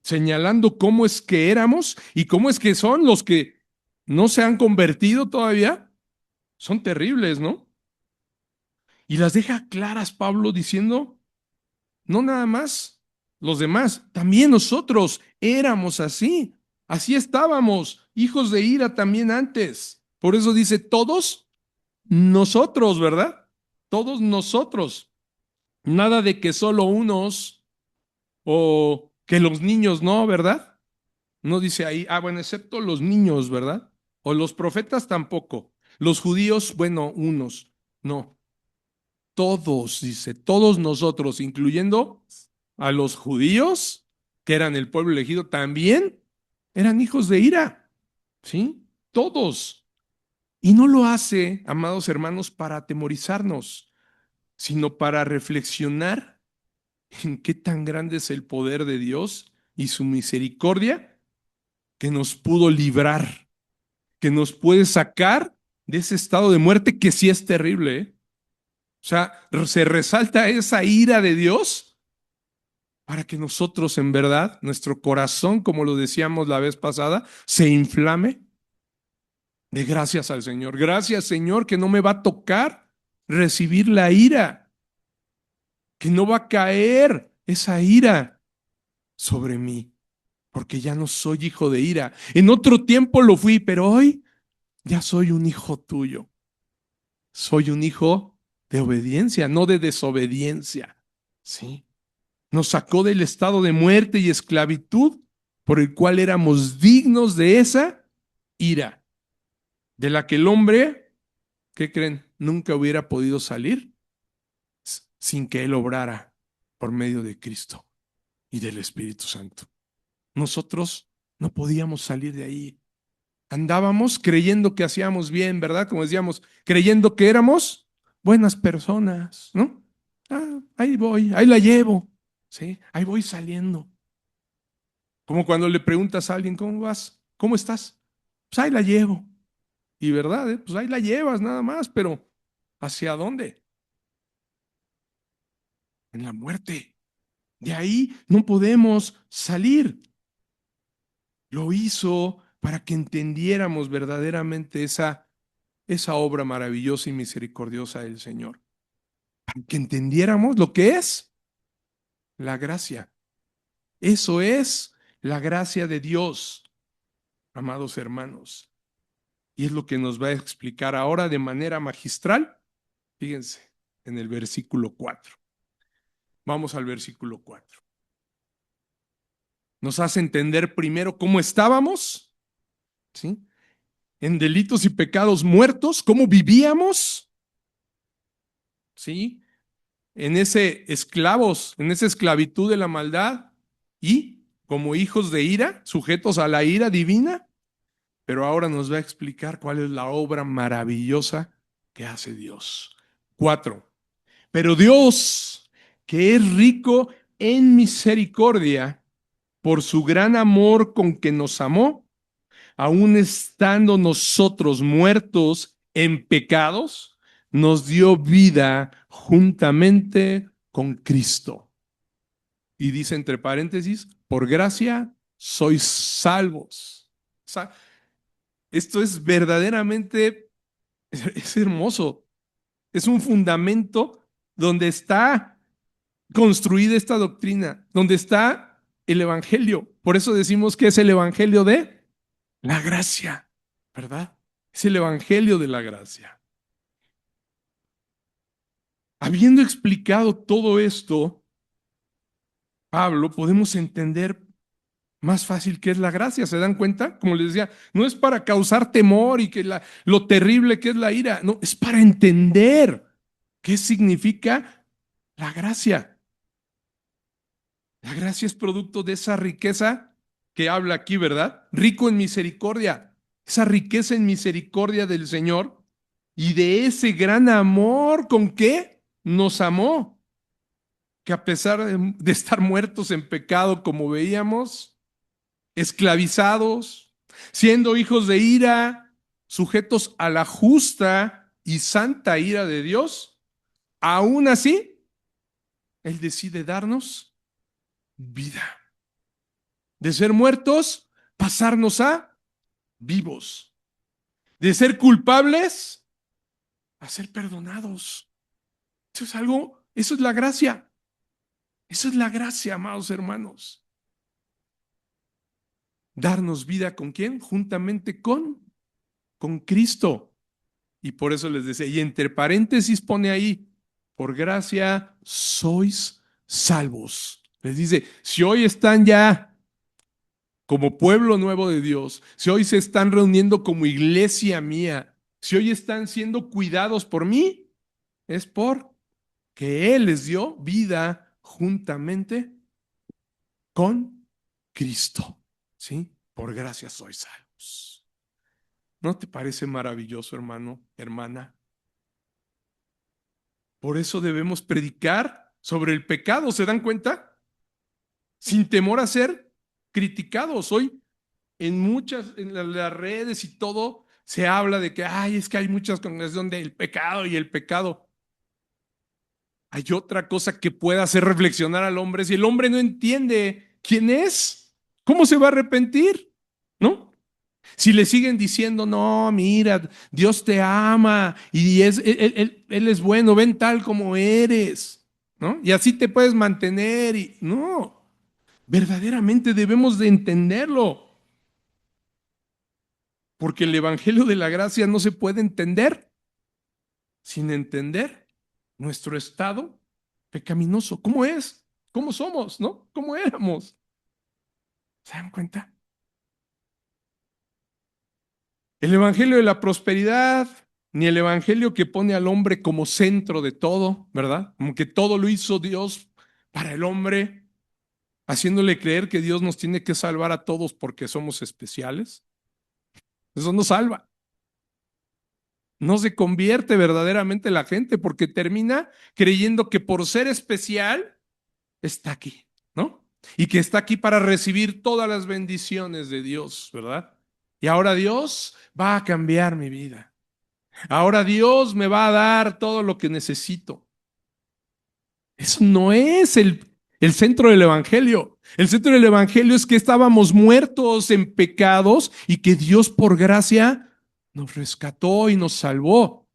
señalando cómo es que éramos y cómo es que son los que no se han convertido todavía, son terribles, ¿no? Y las deja claras Pablo diciendo, no nada más los demás, también nosotros éramos así, así estábamos, hijos de ira también antes. Por eso dice todos nosotros, ¿verdad? Todos nosotros. Nada de que solo unos o que los niños no, ¿verdad? No dice ahí, ah, bueno, excepto los niños, ¿verdad? O los profetas tampoco. Los judíos, bueno, unos. No, todos, dice, todos nosotros, incluyendo a los judíos, que eran el pueblo elegido, también eran hijos de ira, ¿sí? Todos. Y no lo hace, amados hermanos, para atemorizarnos, sino para reflexionar en qué tan grande es el poder de Dios y su misericordia que nos pudo librar, que nos puede sacar de ese estado de muerte que sí es terrible, ¿eh? O sea, se resalta esa ira de Dios para que nosotros en verdad, nuestro corazón, como lo decíamos la vez pasada, se inflame de gracias al Señor. Gracias, Señor, que no me va a tocar recibir la ira, que no va a caer esa ira sobre mí, porque ya no soy hijo de ira. En otro tiempo lo fui, pero hoy ya soy un hijo tuyo. Soy un hijo de obediencia, no de desobediencia. ¿Sí? Nos sacó del estado de muerte y esclavitud por el cual éramos dignos de esa ira, de la que el hombre, ¿qué creen? Nunca hubiera podido salir sin que él obrara por medio de Cristo y del Espíritu Santo. Nosotros no podíamos salir de ahí. Andábamos creyendo que hacíamos bien, ¿verdad? Como decíamos, creyendo que éramos buenas personas, ¿no? Ah, ahí voy, ahí la llevo, ¿sí? Ahí voy saliendo. Como cuando le preguntas a alguien, ¿cómo vas? ¿Cómo estás? Pues ahí la llevo. Y verdad, pues ahí la llevas nada más, pero ¿hacia dónde? En la muerte. De ahí no podemos salir. Lo hizo para que entendiéramos verdaderamente esa obra maravillosa y misericordiosa del Señor. Para que entendiéramos lo que es la gracia. Eso es la gracia de Dios, amados hermanos. Y es lo que nos va a explicar ahora de manera magistral. Fíjense, en el versículo 4. Vamos al versículo 4. Nos hace entender primero cómo estábamos, ¿sí? En delitos y pecados muertos, cómo vivíamos, ¿sí? En ese esclavos, en esa esclavitud de la maldad y como hijos de ira, sujetos a la ira divina, pero ahora nos va a explicar cuál es la obra maravillosa que hace Dios. 4. Pero Dios, que es rico en misericordia, por su gran amor con que nos amó, aun estando nosotros muertos en pecados, nos dio vida juntamente con Cristo. Y dice entre paréntesis, por gracia sois salvos. O sea, esto es verdaderamente, es hermoso. Es un fundamento donde está construida esta doctrina, donde está el Evangelio. Por eso decimos que es el Evangelio de la gracia, ¿verdad? Es el Evangelio de la gracia. Habiendo explicado todo esto, Pablo, podemos entender más fácil qué es la gracia. ¿Se dan cuenta? Como les decía, no es para causar temor y que lo terrible que es la ira, no, es para entender qué significa la gracia. La gracia es producto de esa riqueza que habla aquí, ¿verdad? Rico en misericordia. Esa riqueza en misericordia del Señor y de ese gran amor con que nos amó, que a pesar de estar muertos en pecado, como veíamos, esclavizados, siendo hijos de ira, sujetos a la justa y santa ira de Dios, aún así, Él decide darnos vida. De ser muertos, pasarnos a vivos. De ser culpables, a ser perdonados. Eso es algo, eso es la gracia. Eso es la gracia, amados hermanos. Darnos vida con quién? Juntamente con Cristo. Y por eso les decía, y entre paréntesis pone ahí, por gracia sois salvos. Les dice, si hoy están ya como pueblo nuevo de Dios, si hoy se están reuniendo como iglesia mía, si hoy están siendo cuidados por mí, es porque Él les dio vida juntamente con Cristo. ¿Sí? Por gracia sois salvos. ¿No te parece maravilloso, hermano, hermana? Por eso debemos predicar sobre el pecado, ¿se dan cuenta? Sin temor a ser criticados. Hoy en las redes y todo se habla de que, ay, es que hay muchas congregaciones del pecado y el pecado. Hay otra cosa que pueda hacer reflexionar al hombre. Si el hombre no entiende quién es, ¿cómo se va a arrepentir? ¿No? Si le siguen diciendo, no, mira, Dios te ama y él es bueno, ven tal como eres, ¿no? Y así te puedes mantener. Y no, verdaderamente debemos de entenderlo, porque el Evangelio de la Gracia no se puede entender sin entender nuestro estado pecaminoso. ¿Cómo es? ¿Cómo somos? ¿No? ¿Cómo éramos? ¿Se dan cuenta? El Evangelio de la prosperidad, ni el Evangelio que pone al hombre como centro de todo, ¿verdad? Como que todo lo hizo Dios para el hombre, haciéndole creer que Dios nos tiene que salvar a todos porque somos especiales. Eso no salva. No se convierte verdaderamente la gente porque termina creyendo que por ser especial está aquí, ¿no? Y que está aquí para recibir todas las bendiciones de Dios, ¿verdad? Y ahora Dios va a cambiar mi vida. Ahora Dios me va a dar todo lo que necesito. Eso no es el centro del Evangelio. El centro del Evangelio es que estábamos muertos en pecados y que Dios por gracia nos rescató y nos salvó.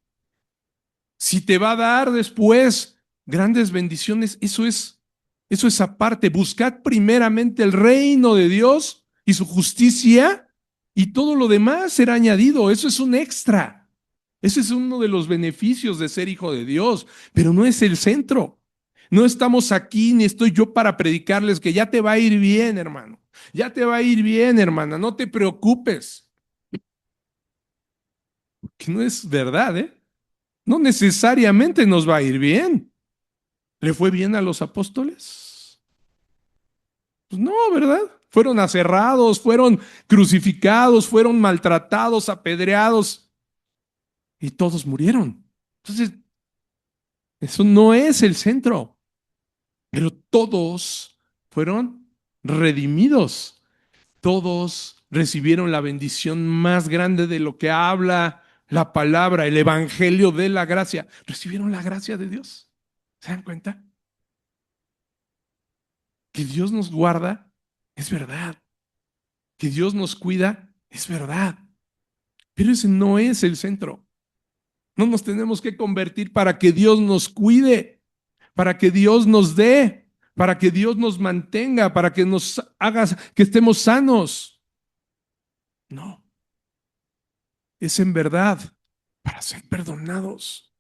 Si te va a dar después grandes bendiciones, eso es aparte. Buscad primeramente el reino de Dios y su justicia y todo lo demás será añadido. Eso es un extra. Ese es uno de los beneficios de ser hijo de Dios, pero no es el centro. No estamos aquí ni estoy yo para predicarles que ya te va a ir bien, hermano. Ya te va a ir bien, hermana. No te preocupes. Que no es verdad, ¿eh? No necesariamente nos va a ir bien. ¿Le fue bien a los apóstoles? Pues no, ¿verdad? Fueron aserrados, fueron crucificados, fueron maltratados, apedreados y todos murieron. Entonces, eso no es el centro, pero todos fueron redimidos. Todos recibieron la bendición más grande de lo que habla la palabra, el evangelio de la gracia. Recibieron la gracia de Dios. ¿Se dan cuenta? Que Dios nos guarda, es verdad. Que Dios nos cuida, es verdad. Pero ese no es el centro. No nos tenemos que convertir para que Dios nos cuide, para que Dios nos dé, para que Dios nos mantenga, para que nos haga que estemos sanos. No, es en verdad para ser perdonados,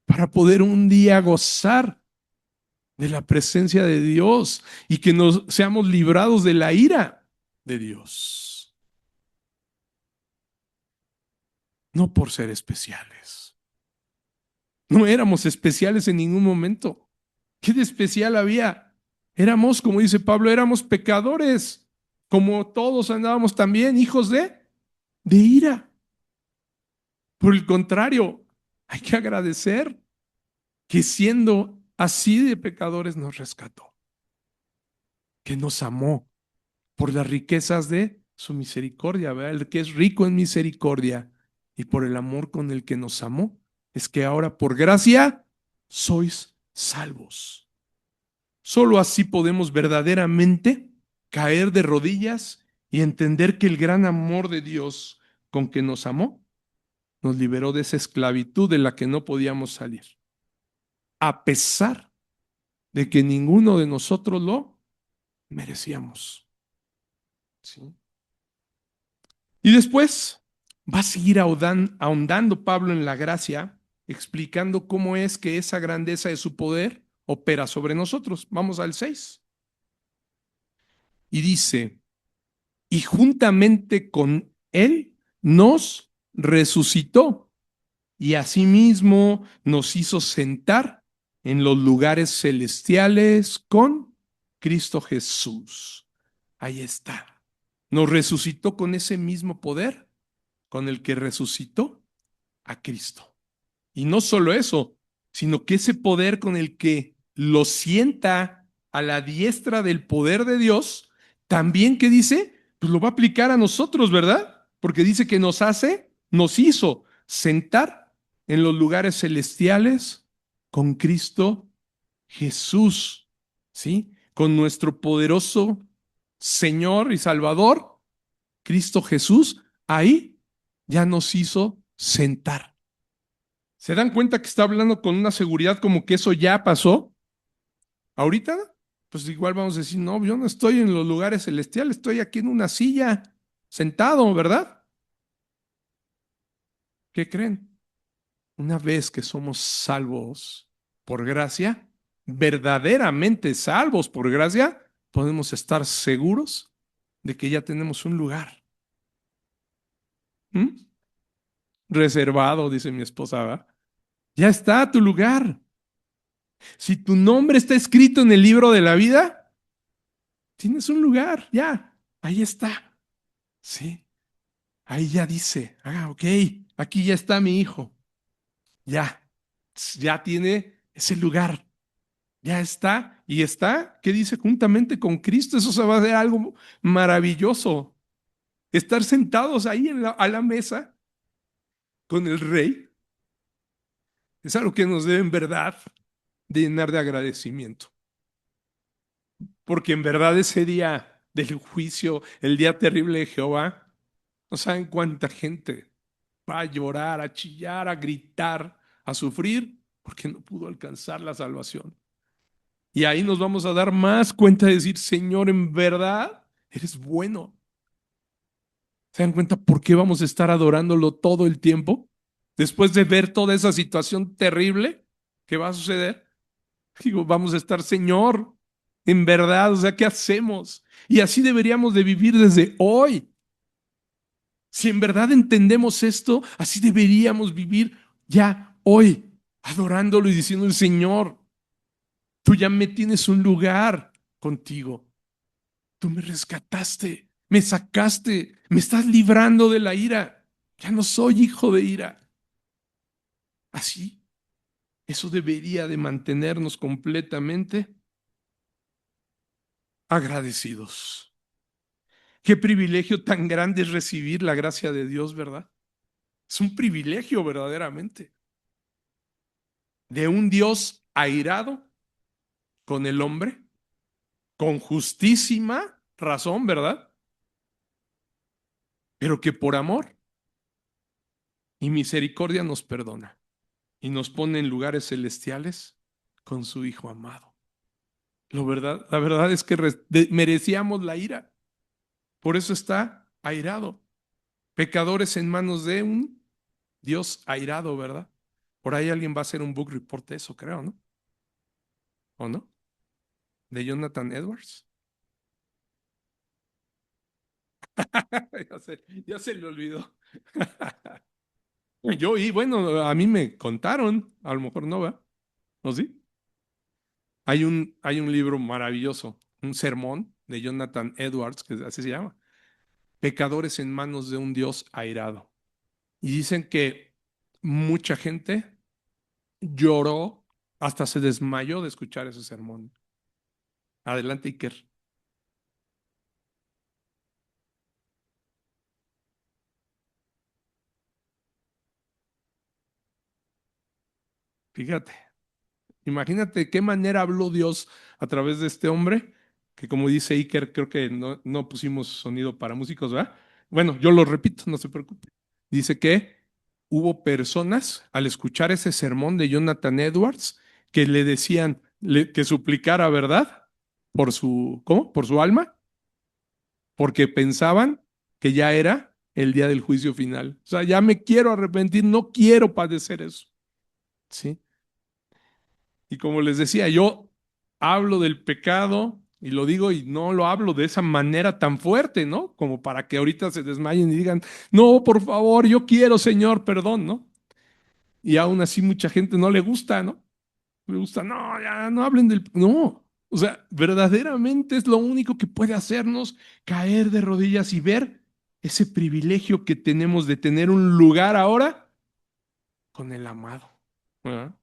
para poder un día gozar de la presencia de Dios y que nos seamos librados de la ira de Dios. No por ser especiales. No éramos especiales en ningún momento. ¿Qué de especial había? Éramos, como dice Pablo, éramos pecadores. como todos andábamos también, hijos de ira. Por el contrario, hay que agradecer que siendo así de pecadores nos rescató, que nos amó por las riquezas de su misericordia, ¿verdad? El que es rico en misericordia y por el amor con el que nos amó, es que ahora por gracia sois salvos. Solo así podemos verdaderamente caer de rodillas y entender que el gran amor de Dios con que nos amó nos liberó de esa esclavitud de la que no podíamos salir, a pesar de que ninguno de nosotros lo merecíamos. ¿Sí? Y después va a seguir ahondando Pablo en la gracia, explicando cómo es que esa grandeza de su poder opera sobre nosotros. Vamos al 6. Y dice, y juntamente con él nos resucitó y asimismo nos hizo sentar en los lugares celestiales con Cristo Jesús. Ahí está. Nos resucitó con ese mismo poder con el que resucitó a Cristo. Y no solo eso, sino que ese poder con el que lo sienta a la diestra del poder de Dios, también que dice, pues lo va a aplicar a nosotros, ¿verdad? Porque dice que nos hizo sentar en los lugares celestiales con Cristo Jesús, ¿sí? Con nuestro poderoso Señor y Salvador, Cristo Jesús, ahí ya nos hizo sentar. ¿Se dan cuenta que está hablando con una seguridad como que eso ya pasó? Ahorita, pues igual vamos a decir, no, yo no estoy en los lugares celestiales, estoy aquí en una silla, sentado, ¿verdad? ¿Qué creen? Una vez que somos salvos por gracia, verdaderamente salvos por gracia, podemos estar seguros de que ya tenemos un lugar. ¿Mm? Reservado, dice mi esposa, ¿verdad? Ya está tu lugar. Si tu nombre está escrito en el libro de la vida, tienes un lugar, ya, ahí está. Sí, ahí ya dice, ok, aquí ya está mi hijo. Ya tiene ese lugar. Ya está. Y está, ¿qué dice? Juntamente con Cristo. Eso se va a hacer algo maravilloso. Estar sentados ahí a la mesa con el rey es algo que nos debe en verdad de llenar de agradecimiento. Porque en verdad ese día del juicio, el día terrible de Jehová, no saben cuánta gente va a llorar, a chillar, a gritar, a sufrir, porque no pudo alcanzar la salvación. Y ahí nos vamos a dar más cuenta de decir, Señor, en verdad eres bueno. ¿Se dan cuenta por qué vamos a estar adorándolo todo el tiempo? Después de ver toda esa situación terrible que va a suceder, digo, vamos a estar, Señor, en verdad, o sea, ¿qué hacemos? Y así deberíamos de vivir desde hoy. Si en verdad entendemos esto, así deberíamos vivir ya hoy, adorándolo y diciendo, Señor, tú ya me tienes un lugar contigo. Tú me rescataste, me sacaste, me estás librando de la ira. Ya no soy hijo de ira. Así, eso debería de mantenernos completamente agradecidos. Qué privilegio tan grande es recibir la gracia de Dios, ¿verdad? Es un privilegio verdaderamente. De un Dios airado con el hombre, con justísima razón, ¿verdad? Pero que por amor y misericordia nos perdona y nos pone en lugares celestiales con su Hijo amado. La verdad es que merecíamos la ira. Por eso está airado. Pecadores en manos de un Dios airado, ¿verdad? Por ahí alguien va a hacer un book report de eso, creo, ¿no? ¿O no? De Jonathan Edwards. Ya se le olvidó. Yo, y bueno, a mí me contaron, a lo mejor no, ¿verdad? ¿O sí? Hay un libro maravilloso, un sermón de Jonathan Edwards, que así se llama, Pecadores en manos de un Dios airado. Y dicen que mucha gente lloró, hasta se desmayó de escuchar ese sermón. Adelante, Iker. Fíjate, imagínate qué manera habló Dios a través de este hombre, que como dice Iker, creo que no pusimos sonido para músicos, ¿verdad? Bueno, yo lo repito, no se preocupe. Dice que hubo personas al escuchar ese sermón de Jonathan Edwards que le decían que suplicara, ¿verdad? Por su, ¿cómo? Por su alma, porque pensaban que ya era el día del juicio final. O sea, ya me quiero arrepentir, no quiero padecer eso. ¿Sí? Y como les decía, yo hablo del pecado y lo digo y no lo hablo de esa manera tan fuerte, ¿no? Como para que ahorita se desmayen y digan, no, por favor, yo quiero, Señor, perdón, ¿no? Y aún así mucha gente no le gusta, ¿no? Le gusta, no, ya no hablen del... No, o sea, verdaderamente es lo único que puede hacernos caer de rodillas y ver ese privilegio que tenemos de tener un lugar ahora con el amado. ¿Verdad?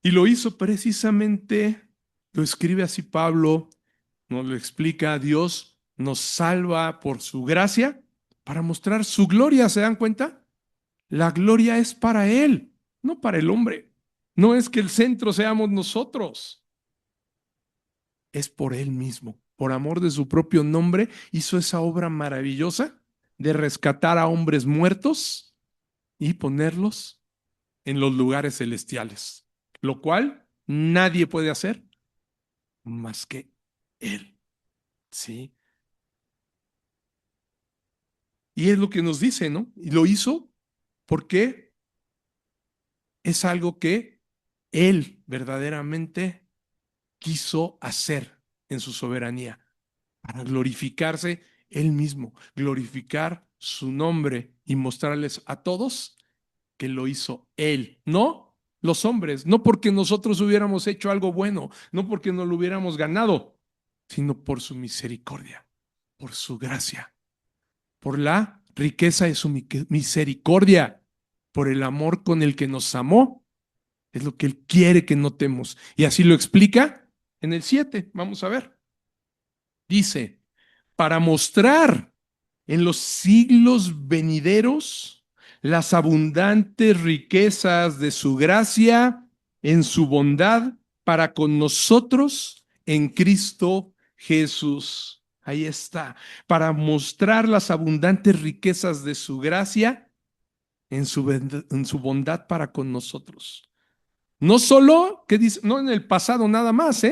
Y lo hizo precisamente, lo escribe así Pablo, nos lo explica, Dios nos salva por su gracia para mostrar su gloria, ¿se dan cuenta? La gloria es para Él, no para el hombre. No es que el centro seamos nosotros, es por Él mismo. Por amor de su propio nombre, hizo esa obra maravillosa de rescatar a hombres muertos y ponerlos en los lugares celestiales, lo cual nadie puede hacer más que Él. ¿Sí? Y es lo que nos dice, ¿no? Y lo hizo porque es algo que Él verdaderamente quiso hacer en su soberanía, para glorificarse Él mismo, glorificar su nombre y mostrarles a todos que lo hizo Él, no los hombres, no porque nosotros hubiéramos hecho algo bueno, no porque nos lo hubiéramos ganado, sino por su misericordia, por su gracia, por la riqueza de su misericordia, por el amor con el que nos amó. Es lo que Él quiere que notemos. Y así lo explica en el 7. Vamos a ver. Dice, para mostrar en los siglos venideros las abundantes riquezas de su gracia en su bondad para con nosotros en Cristo Jesús. Ahí está, para mostrar las abundantes riquezas de su gracia en su bondad para con nosotros. No solo, ¿qué dice? No en el pasado nada más,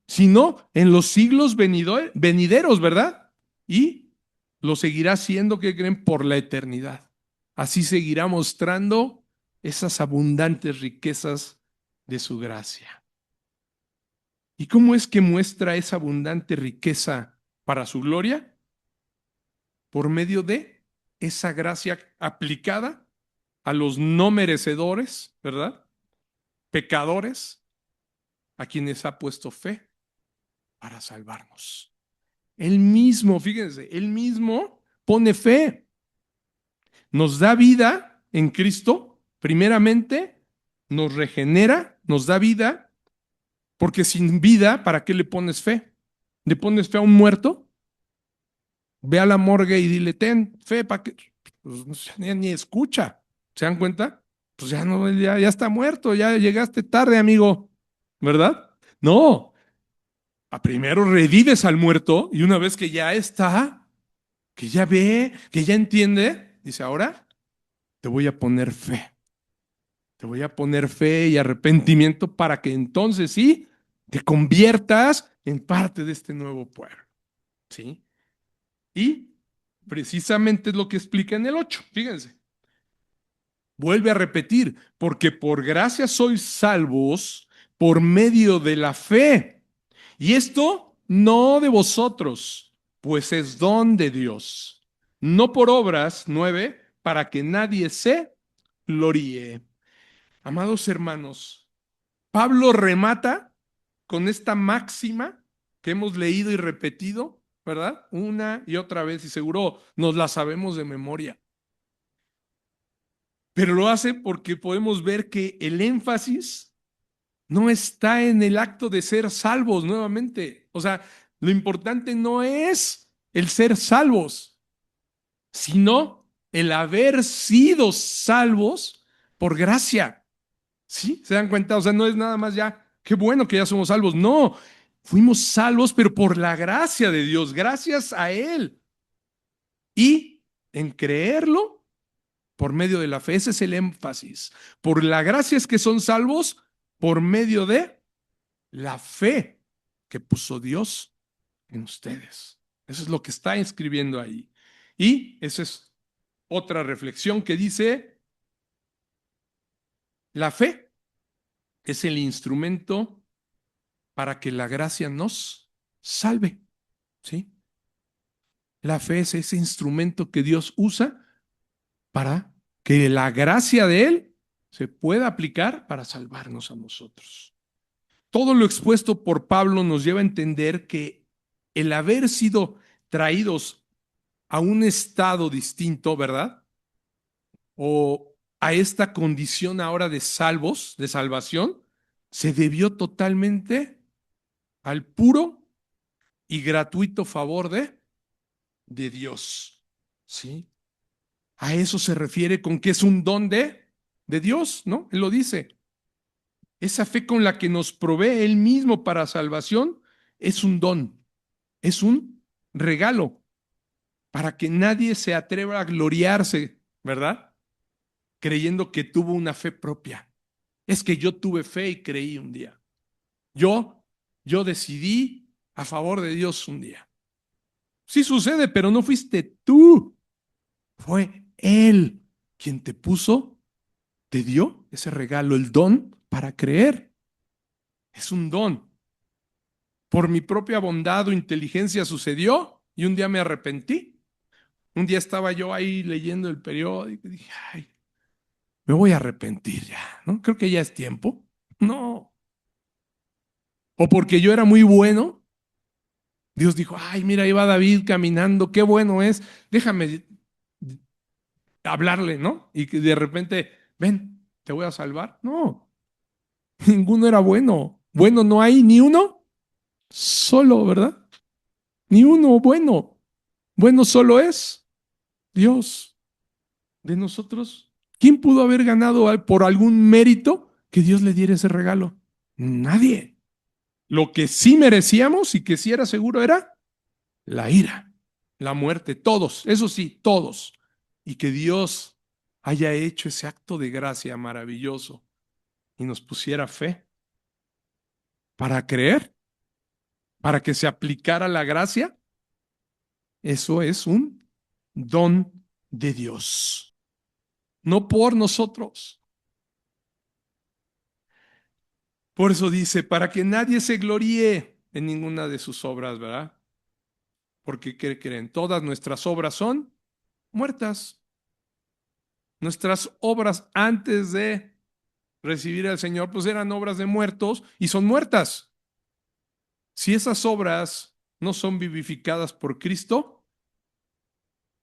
sino en los siglos venideros, ¿verdad? Y lo seguirá haciendo, ¿qué creen? Por la eternidad. Así seguirá mostrando esas abundantes riquezas de su gracia. ¿Y cómo es que muestra esa abundante riqueza para su gloria? Por medio de esa gracia aplicada a los no merecedores, ¿verdad? Pecadores, a quienes ha puesto fe para salvarnos. Él mismo, fíjense, Él mismo pone fe, nos da vida en Cristo, primeramente, nos regenera, nos da vida, porque sin vida, ¿para qué le pones fe? ¿Le pones fe a un muerto? Ve a la morgue y dile, ten fe, para que pues, ni escucha. ¿Se dan cuenta? Pues ya no, ya está muerto, ya llegaste tarde, amigo, ¿verdad? No, a primero revives al muerto y una vez que ya está, que ya ve, que ya entiende, dice, ahora te voy a poner fe. Te voy a poner fe y arrepentimiento para que entonces sí te conviertas en parte de este nuevo pueblo. ¿Sí? Y precisamente es lo que explica en el 8. Fíjense. Vuelve a repetir, porque por gracia sois salvos por medio de la fe. Y esto no de vosotros, pues es don de Dios. No por obras, 9, para que nadie se gloríe. Amados hermanos, Pablo remata con esta máxima que hemos leído y repetido, ¿verdad? Una y otra vez y seguro nos la sabemos de memoria. Pero lo hace porque podemos ver que el énfasis no está en el acto de ser salvos nuevamente. O sea, lo importante no es el ser salvos, sino el haber sido salvos por gracia. ¿Sí? ¿Se dan cuenta? O sea, no es nada más ya, qué bueno que ya somos salvos. No, fuimos salvos, pero por la gracia de Dios, gracias a Él. Y en creerlo por medio de la fe, ese es el énfasis. Por la gracia es que son salvos por medio de la fe que puso Dios en ustedes. Eso es lo que está escribiendo ahí. Y esa es otra reflexión que dice, la fe es el instrumento para que la gracia nos salve. ¿Sí? La fe es ese instrumento que Dios usa para que la gracia de Él se pueda aplicar para salvarnos a nosotros. Todo lo expuesto por Pablo nos lleva a entender que el haber sido traídos a un estado distinto, ¿verdad? O a esta condición ahora de salvos, de salvación, se debió totalmente al puro y gratuito favor de Dios. ¿Sí? A eso se refiere con que es un don de Dios, ¿no? Él lo dice. Esa fe con la que nos provee Él mismo para salvación es un don, es un regalo para que nadie se atreva a gloriarse, ¿verdad? Creyendo que tuvo una fe propia. Es que yo tuve fe y creí un día. Yo decidí a favor de Dios un día. Sí sucede, pero no fuiste tú. Fue Él quien te puso, te dio ese regalo, el don para creer. Es un don. Por mi propia bondad o inteligencia sucedió y un día me arrepentí. Un día estaba yo ahí leyendo el periódico y dije, ay, me voy a arrepentir ya, ¿no? Creo que ya es tiempo. No. O porque yo era muy bueno, Dios dijo, ay, mira, ahí va David caminando, qué bueno es, déjame hablarle, ¿no? Y que de repente, ven, te voy a salvar. No, ninguno era bueno. Bueno, no hay ni uno solo, ¿verdad? Ni uno bueno. Bueno solo es Dios. De nosotros, ¿quién pudo haber ganado por algún mérito que Dios le diera ese regalo? Nadie. Lo que sí merecíamos y que sí era seguro era la ira, la muerte, todos, eso sí, todos. Y que Dios haya hecho ese acto de gracia maravilloso y nos pusiera fe para creer, para que se aplicara la gracia, eso es un don de Dios, no por nosotros. Por eso dice, para que nadie se gloríe en ninguna de sus obras, ¿verdad? Porque ¿qué creen? Todas nuestras obras son muertas. Nuestras obras antes de recibir al Señor, pues eran obras de muertos y son muertas. Si esas obras no son vivificadas por Cristo,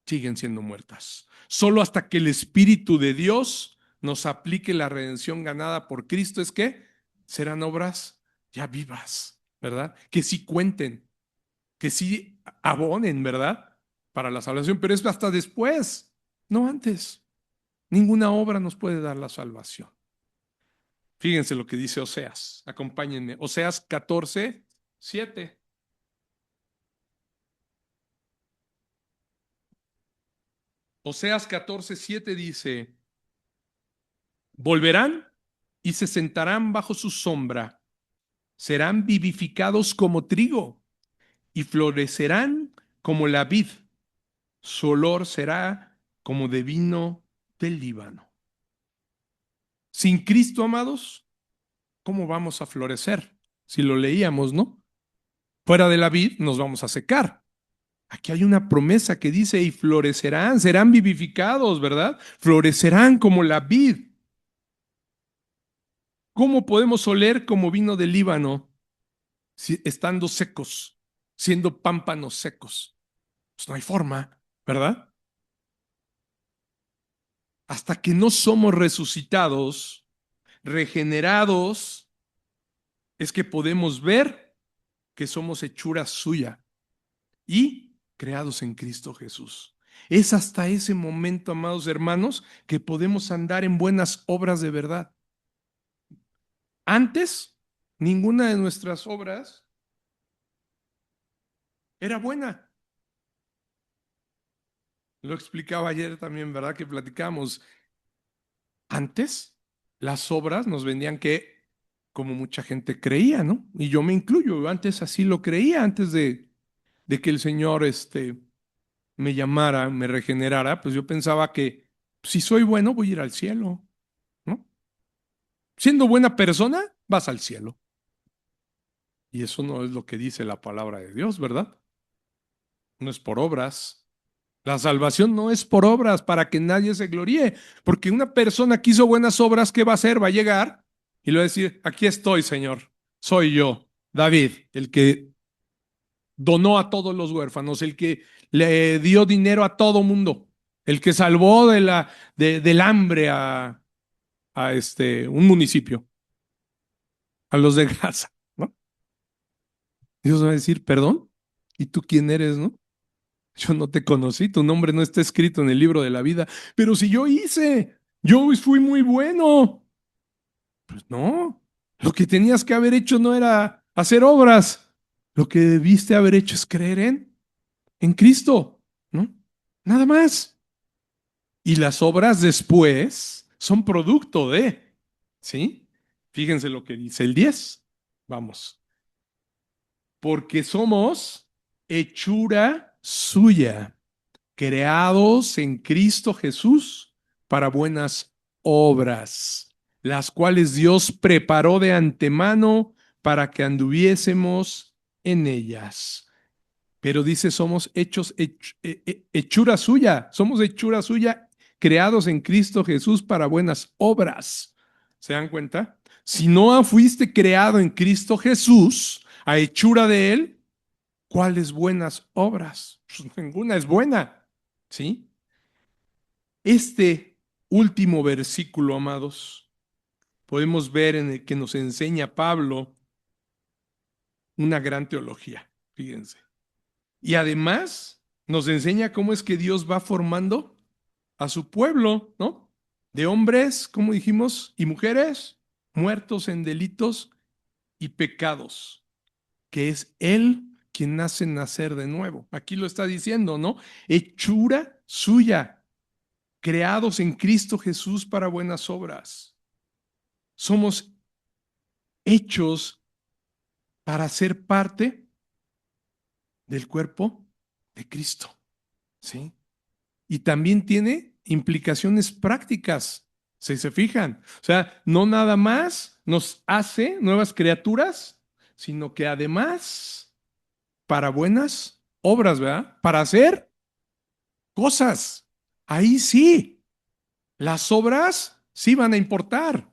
siguen siendo muertas. Solo hasta que el Espíritu de Dios nos aplique la redención ganada por Cristo es que serán obras ya vivas, ¿verdad? Que sí cuenten, que sí abonen, ¿verdad? Para la salvación, pero es hasta después, no antes. Ninguna obra nos puede dar la salvación. Fíjense lo que dice Oseas, acompáñenme. Oseas 14:7. Oseas 14:7 dice, volverán y se sentarán bajo su sombra, serán vivificados como trigo y florecerán como la vid, su olor será como de vino del Líbano. Sin Cristo, amados, ¿cómo vamos a florecer? Si lo leíamos, ¿no? Fuera de la vid nos vamos a secar. Aquí hay una promesa que dice, y florecerán, serán vivificados, ¿verdad? Florecerán como la vid. ¿Cómo podemos oler como vino del Líbano? estando secos, siendo pámpanos secos. Pues no hay forma, ¿verdad? Hasta que no somos resucitados, regenerados, es que podemos ver que somos hechura suya y creados en Cristo Jesús. Es hasta ese momento, amados hermanos, que podemos andar en buenas obras de verdad. Antes, ninguna de nuestras obras era buena. Lo explicaba ayer también, ¿verdad? Que platicamos. Antes, las obras nos vendían que, como mucha gente creía, ¿no? Y yo me incluyo, antes así lo creía, antes de que el Señor me llamara, me regenerara, pues yo pensaba que si soy bueno, voy a ir al cielo, ¿no? Siendo buena persona, vas al cielo. Y eso no es lo que dice la palabra de Dios, ¿verdad? No es por obras. La salvación no es por obras para que nadie se gloríe, porque una persona que hizo buenas obras, ¿qué va a hacer? Va a llegar y le va a decir, aquí estoy, Señor, soy yo, David, el que donó a todos los huérfanos, el que le dio dinero a todo mundo, el que salvó del hambre a un municipio, a los de Gaza, ¿no? Dios va a decir, perdón, ¿y tú quién eres, no? Yo no te conocí, tu nombre no está escrito en el libro de la vida, pero si yo fui muy bueno. Pues no, lo que tenías que haber hecho no era hacer obras, lo que debiste haber hecho es creer en Cristo, ¿no? Nada más. Y las obras después son producto de, ¿sí? Fíjense lo que dice el 10. Vamos. Porque somos hechura suya, creados en Cristo Jesús para buenas obras, las cuales Dios preparó de antemano para que anduviésemos en ellas. Pero dice, somos hechura suya, somos hechura suya, creados en Cristo Jesús para buenas obras. ¿Se dan cuenta? Si no fuiste creado en Cristo Jesús, a hechura de Él, ¿cuáles buenas obras? Pues ninguna es buena, ¿sí? Este último versículo, amados, podemos ver en el que nos enseña Pablo una gran teología, fíjense. Y además nos enseña cómo es que Dios va formando a su pueblo, ¿no? De hombres, como dijimos, y mujeres muertos en delitos y pecados, que es Él quien hace nacer de nuevo. Aquí lo está diciendo, ¿no? Hechura suya, creados en Cristo Jesús para buenas obras. Somos hechos para ser parte del cuerpo de Cristo, ¿sí? Y también tiene implicaciones prácticas, si se fijan. O sea, no nada más nos hace nuevas criaturas, sino que además para buenas obras, ¿verdad? Para hacer cosas. Ahí sí, las obras sí van a importar,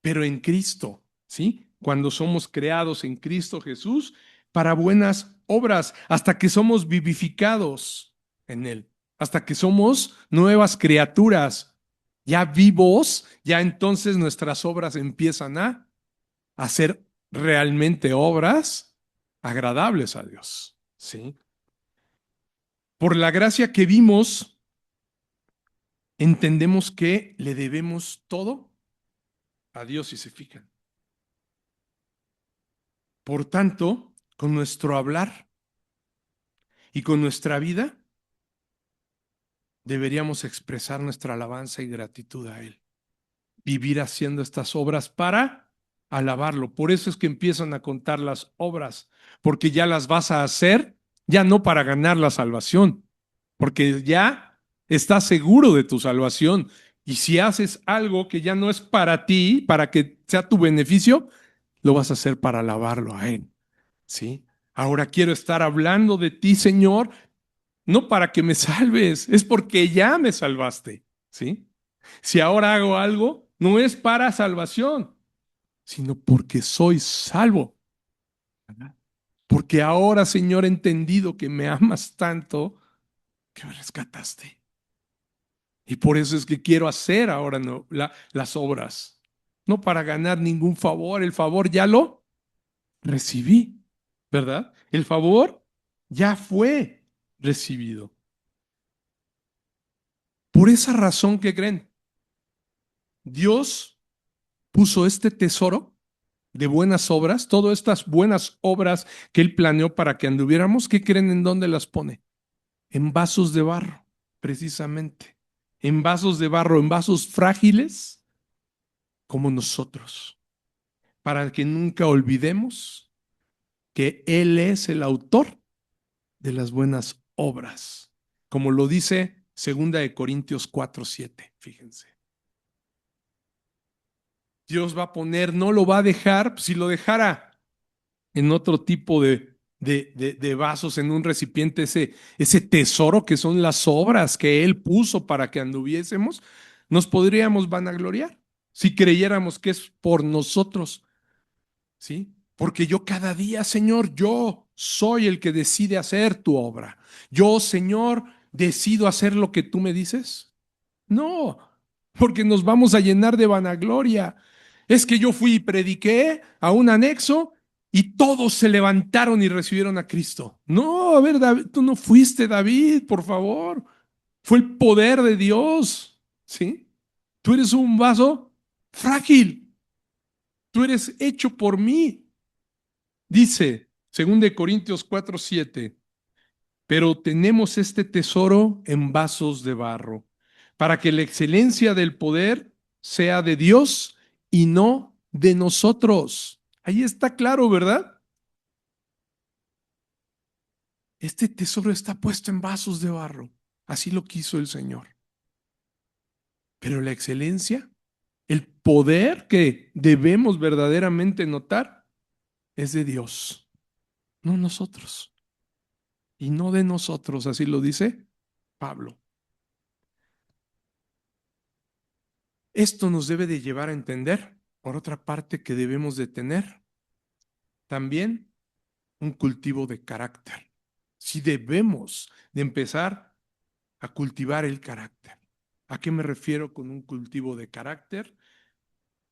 pero en Cristo, ¿sí? Cuando somos creados en Cristo Jesús para buenas obras, hasta que somos vivificados en Él, hasta que somos nuevas criaturas, ya vivos, ya entonces nuestras obras empiezan a hacer realmente obras agradables a Dios, ¿sí? Por la gracia que vimos, entendemos que le debemos todo a Dios, si se fijan. Por tanto, con nuestro hablar y con nuestra vida, deberíamos expresar nuestra alabanza y gratitud a Él. Vivir haciendo estas obras para alabarlo. Por eso es que empiezan a contar las obras, porque ya las vas a hacer, ya no para ganar la salvación, porque ya estás seguro de tu salvación. Y si haces algo que ya no es para ti, para que sea tu beneficio, lo vas a hacer para alabarlo a Él. ¿Sí? Ahora quiero estar hablando de ti, Señor, no para que me salves, es porque ya me salvaste, ¿sí? Si ahora hago algo, no es para salvación, sino porque soy salvo, Porque ahora, Señor, he entendido que me amas tanto que me rescataste. Y por eso es que quiero hacer ahora las obras. No para ganar ningún favor, el favor ya lo recibí, ¿verdad? El favor ya fue recibido. Por esa razón que creen, Dios puso este tesoro de buenas obras, todas estas buenas obras que Él planeó para que anduviéramos, ¿qué creen en dónde las pone? En vasos de barro, precisamente. En vasos de barro, en vasos frágiles como nosotros, para que nunca olvidemos que Él es el autor de las buenas obras, como lo dice 2 Corintios 4:7. Fíjense. Dios va a poner, no lo va a dejar, si lo dejara en otro tipo de vasos, en un recipiente, ese tesoro que son las obras que Él puso para que anduviésemos, nos podríamos vanagloriar si creyéramos que es por nosotros, ¿sí? Porque yo cada día, Señor, yo soy el que decide hacer tu obra. Yo, Señor, decido hacer lo que tú me dices. No, porque nos vamos a llenar de vanagloria. Es que yo fui y prediqué a un anexo y todos se levantaron y recibieron a Cristo. No, a ver, David, tú no fuiste David, por favor. Fue el poder de Dios, ¿sí? Tú eres un vaso frágil. Tú eres hecho por mí. Dice 2 Corintios 4:7, pero tenemos este tesoro en vasos de barro, para que la excelencia del poder sea de Dios y no de nosotros. Ahí está claro, ¿verdad? Este tesoro está puesto en vasos de barro. Así lo quiso el Señor. Pero la excelencia, el poder que debemos verdaderamente notar, es de Dios, no nosotros. Y no de nosotros, así lo dice Pablo. Esto nos debe de llevar a entender, por otra parte, que debemos de tener también un cultivo de carácter. Si debemos de empezar a cultivar el carácter. ¿A qué me refiero con un cultivo de carácter?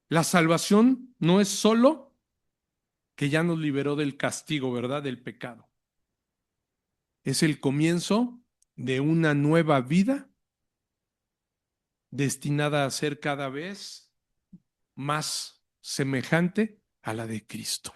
La salvación no es solo que ya nos liberó del castigo, ¿verdad? Del pecado. Es el comienzo de una nueva vida destinada a ser cada vez más semejante a la de Cristo.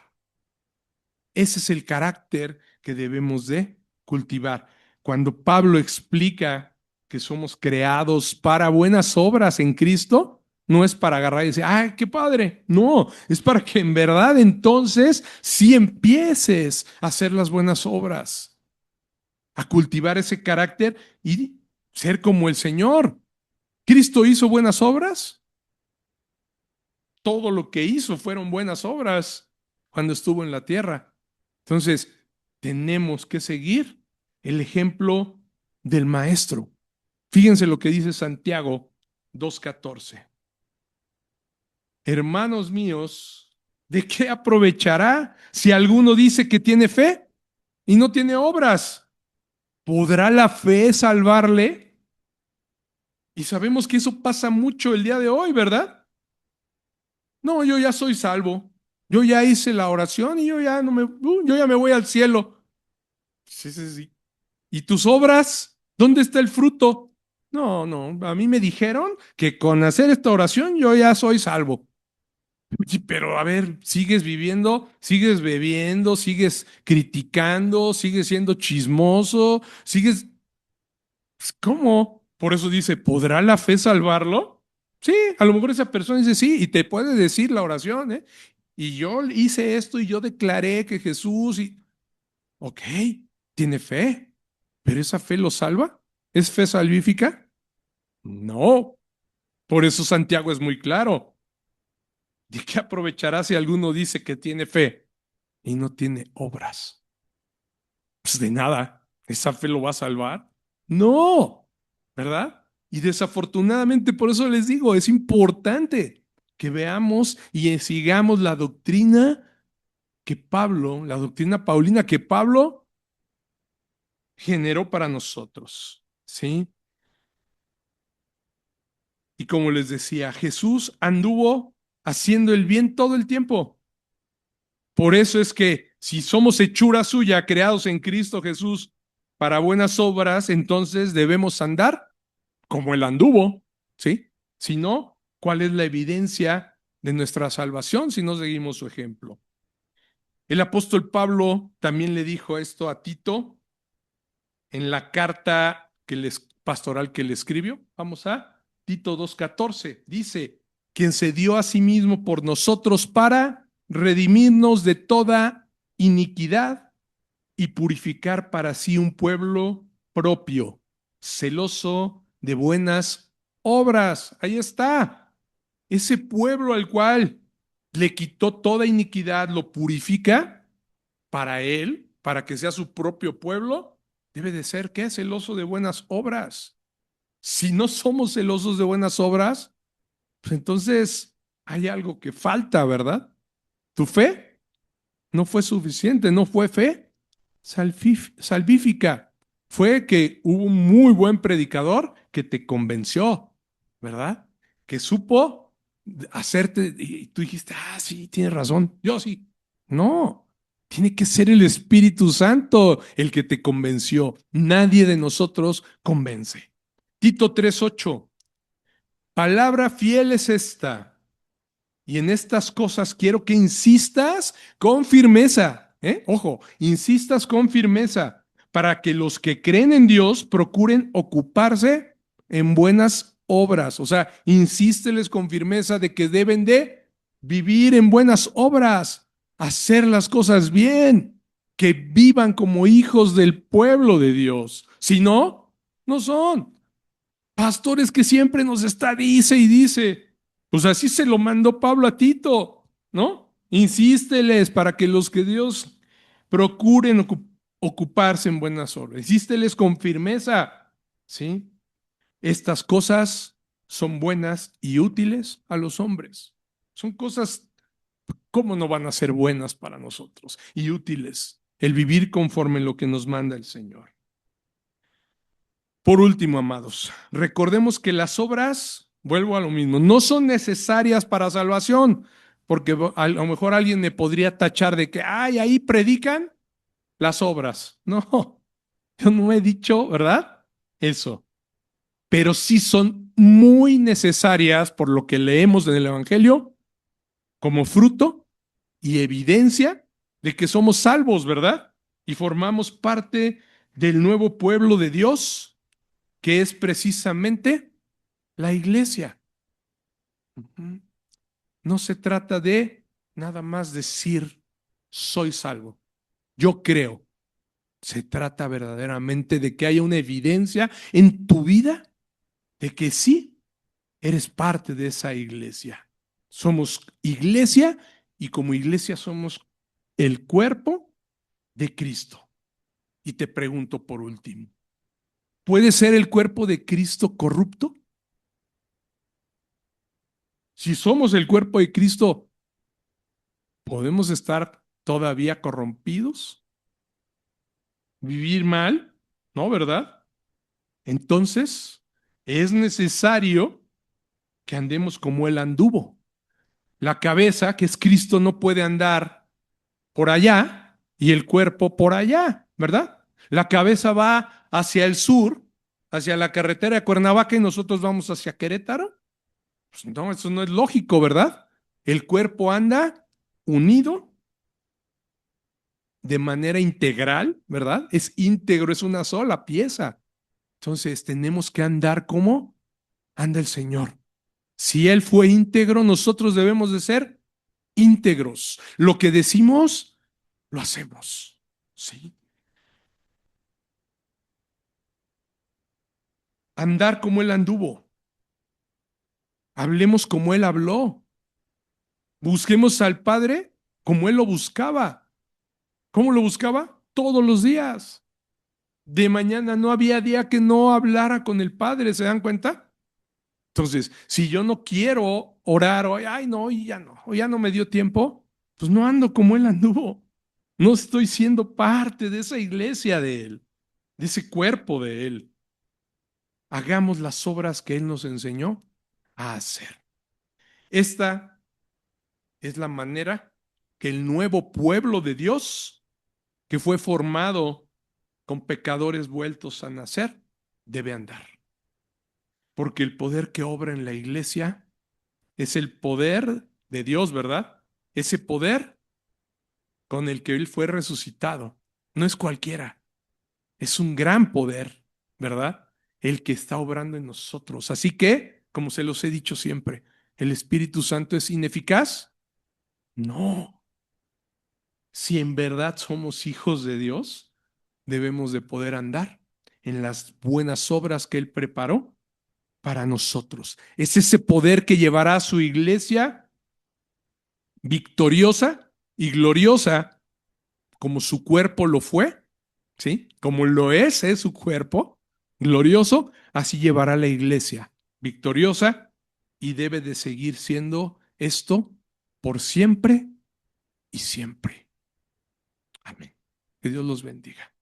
Ese es el carácter que debemos de cultivar. Cuando Pablo explica que somos creados para buenas obras en Cristo, no es para agarrar y decir, ¡ay, qué padre! No, es para que en verdad entonces sí empieces a hacer las buenas obras, a cultivar ese carácter y ser como el Señor. ¿Cristo hizo buenas obras? Todo lo que hizo fueron buenas obras cuando estuvo en la tierra. Entonces, tenemos que seguir el ejemplo del maestro. Fíjense lo que dice Santiago 2:14. Hermanos míos, ¿de qué aprovechará si alguno dice que tiene fe y no tiene obras? ¿Podrá la fe salvarle? Y sabemos que eso pasa mucho el día de hoy, ¿verdad? No, yo ya soy salvo. Yo ya hice la oración y yo ya me voy al cielo. Sí, sí, sí. ¿Y tus obras? ¿Dónde está el fruto? No, no, a mí me dijeron que con hacer esta oración yo ya soy salvo. Oye, pero a ver, sigues viviendo, sigues bebiendo, sigues criticando, sigues siendo chismoso, sigues... ¿Cómo? Por eso dice, ¿podrá la fe salvarlo? Sí, a lo mejor esa persona dice sí y te puede decir la oración, ¿eh? Y yo hice esto y yo declaré que Jesús y... Ok, tiene fe, pero ¿esa fe lo salva? ¿Es fe salvífica? No. Por eso Santiago es muy claro. ¿De qué aprovechará si alguno dice que tiene fe y no tiene obras? Pues de nada. ¿Esa fe lo va a salvar? No, ¿verdad? Y desafortunadamente por eso les digo, es importante que veamos y sigamos la doctrina que Pablo, la doctrina paulina que Pablo generó para nosotros, ¿sí? Y como les decía, Jesús anduvo haciendo el bien todo el tiempo. Por eso es que si somos hechura suya, creados en Cristo Jesús para buenas obras, entonces debemos andar como él anduvo, ¿sí? Si no, ¿cuál es la evidencia de nuestra salvación si no seguimos su ejemplo? El apóstol Pablo también le dijo esto a Tito en la carta pastoral que le escribió. Vamos a Tito 2:14. Dice, quien se dio a sí mismo por nosotros para redimirnos de toda iniquidad y purificar para sí un pueblo propio, celoso de buenas obras. Ahí está. Ese pueblo al cual le quitó toda iniquidad, lo purifica para él, para que sea su propio pueblo, debe de ser, ¿qué? Celoso de buenas obras. Si no somos celosos de buenas obras, pues entonces hay algo que falta, ¿verdad? Tu fe no fue suficiente, no fue fe salvífica. Fue que hubo un muy buen predicador que te convenció, ¿verdad? Que supo hacerte, y tú dijiste, ah, sí, tienes razón, yo sí. No, tiene que ser el Espíritu Santo el que te convenció. Nadie de nosotros convence. Tito 3:8, palabra fiel es esta y en estas cosas quiero que insistas con firmeza. Ojo, insistas con firmeza para que los que creen en Dios procuren ocuparse en buenas obras. O sea, insísteles con firmeza de que deben de vivir en buenas obras, hacer las cosas bien, que vivan como hijos del pueblo de Dios. Si no, no son. Pastores que siempre nos está, dice y dice. Pues así se lo mandó Pablo a Tito, ¿no? Insísteles para que los que Dios procuren ocuparse en buenas obras. Insísteles con firmeza, ¿sí? Estas cosas son buenas y útiles a los hombres. Son cosas, ¿cómo no van a ser buenas para nosotros y útiles? El vivir conforme lo que nos manda el Señor. Por último, amados, recordemos que las obras, vuelvo a lo mismo, no son necesarias para salvación, porque a lo mejor alguien me podría tachar de que, ay, ahí predican las obras. No, yo no he dicho, ¿verdad? Eso. Pero sí son muy necesarias por lo que leemos en el Evangelio como fruto y evidencia de que somos salvos, ¿verdad? Y formamos parte del nuevo pueblo de Dios que es precisamente la iglesia. No se trata de nada más decir, soy salvo. Yo creo. Se trata verdaderamente de que haya una evidencia en tu vida de que sí, eres parte de esa iglesia. Somos iglesia y como iglesia somos el cuerpo de Cristo. Y te pregunto por último, ¿puede ser el cuerpo de Cristo corrupto? Si somos el cuerpo de Cristo, ¿podemos estar todavía corrompidos? ¿Vivir mal? ¿No, verdad? Entonces, es necesario que andemos como Él anduvo. La cabeza, que es Cristo, no puede andar por allá y el cuerpo por allá, ¿verdad? La cabeza va hacia el sur, hacia la carretera de Cuernavaca y nosotros vamos hacia Querétaro. Pues no, eso no es lógico, ¿verdad? El cuerpo anda unido de manera integral, ¿verdad? Es íntegro, es una sola pieza. Entonces tenemos que andar como anda el Señor. Si Él fue íntegro, nosotros debemos de ser íntegros. Lo que decimos, lo hacemos. ¿Sí? Andar como Él anduvo. Hablemos como Él habló. Busquemos al Padre como Él lo buscaba. ¿Cómo lo buscaba? Todos los días. De mañana no había día que no hablara con el Padre, ¿se dan cuenta? Entonces, si yo no quiero orar hoy, ay no, hoy ya no me dio tiempo, pues no ando como Él anduvo. No estoy siendo parte de esa iglesia de Él, de ese cuerpo de Él. Hagamos las obras que Él nos enseñó a hacer. Esta es la manera que el nuevo pueblo de Dios, que fue formado con pecadores vueltos a nacer, debe andar. Porque el poder que obra en la iglesia es el poder de Dios, ¿verdad? Ese poder con el que Él fue resucitado. No es cualquiera, es un gran poder, ¿verdad? El que está obrando en nosotros. Así que, como se los he dicho siempre, ¿el Espíritu Santo es ineficaz? No. Si en verdad somos hijos de Dios, debemos de poder andar en las buenas obras que Él preparó para nosotros. Es ese poder que llevará a su iglesia victoriosa y gloriosa como su cuerpo lo fue, ¿sí? Como lo es su cuerpo glorioso, así llevará la iglesia victoriosa y debe de seguir siendo esto por siempre y siempre. Amén. Que Dios los bendiga.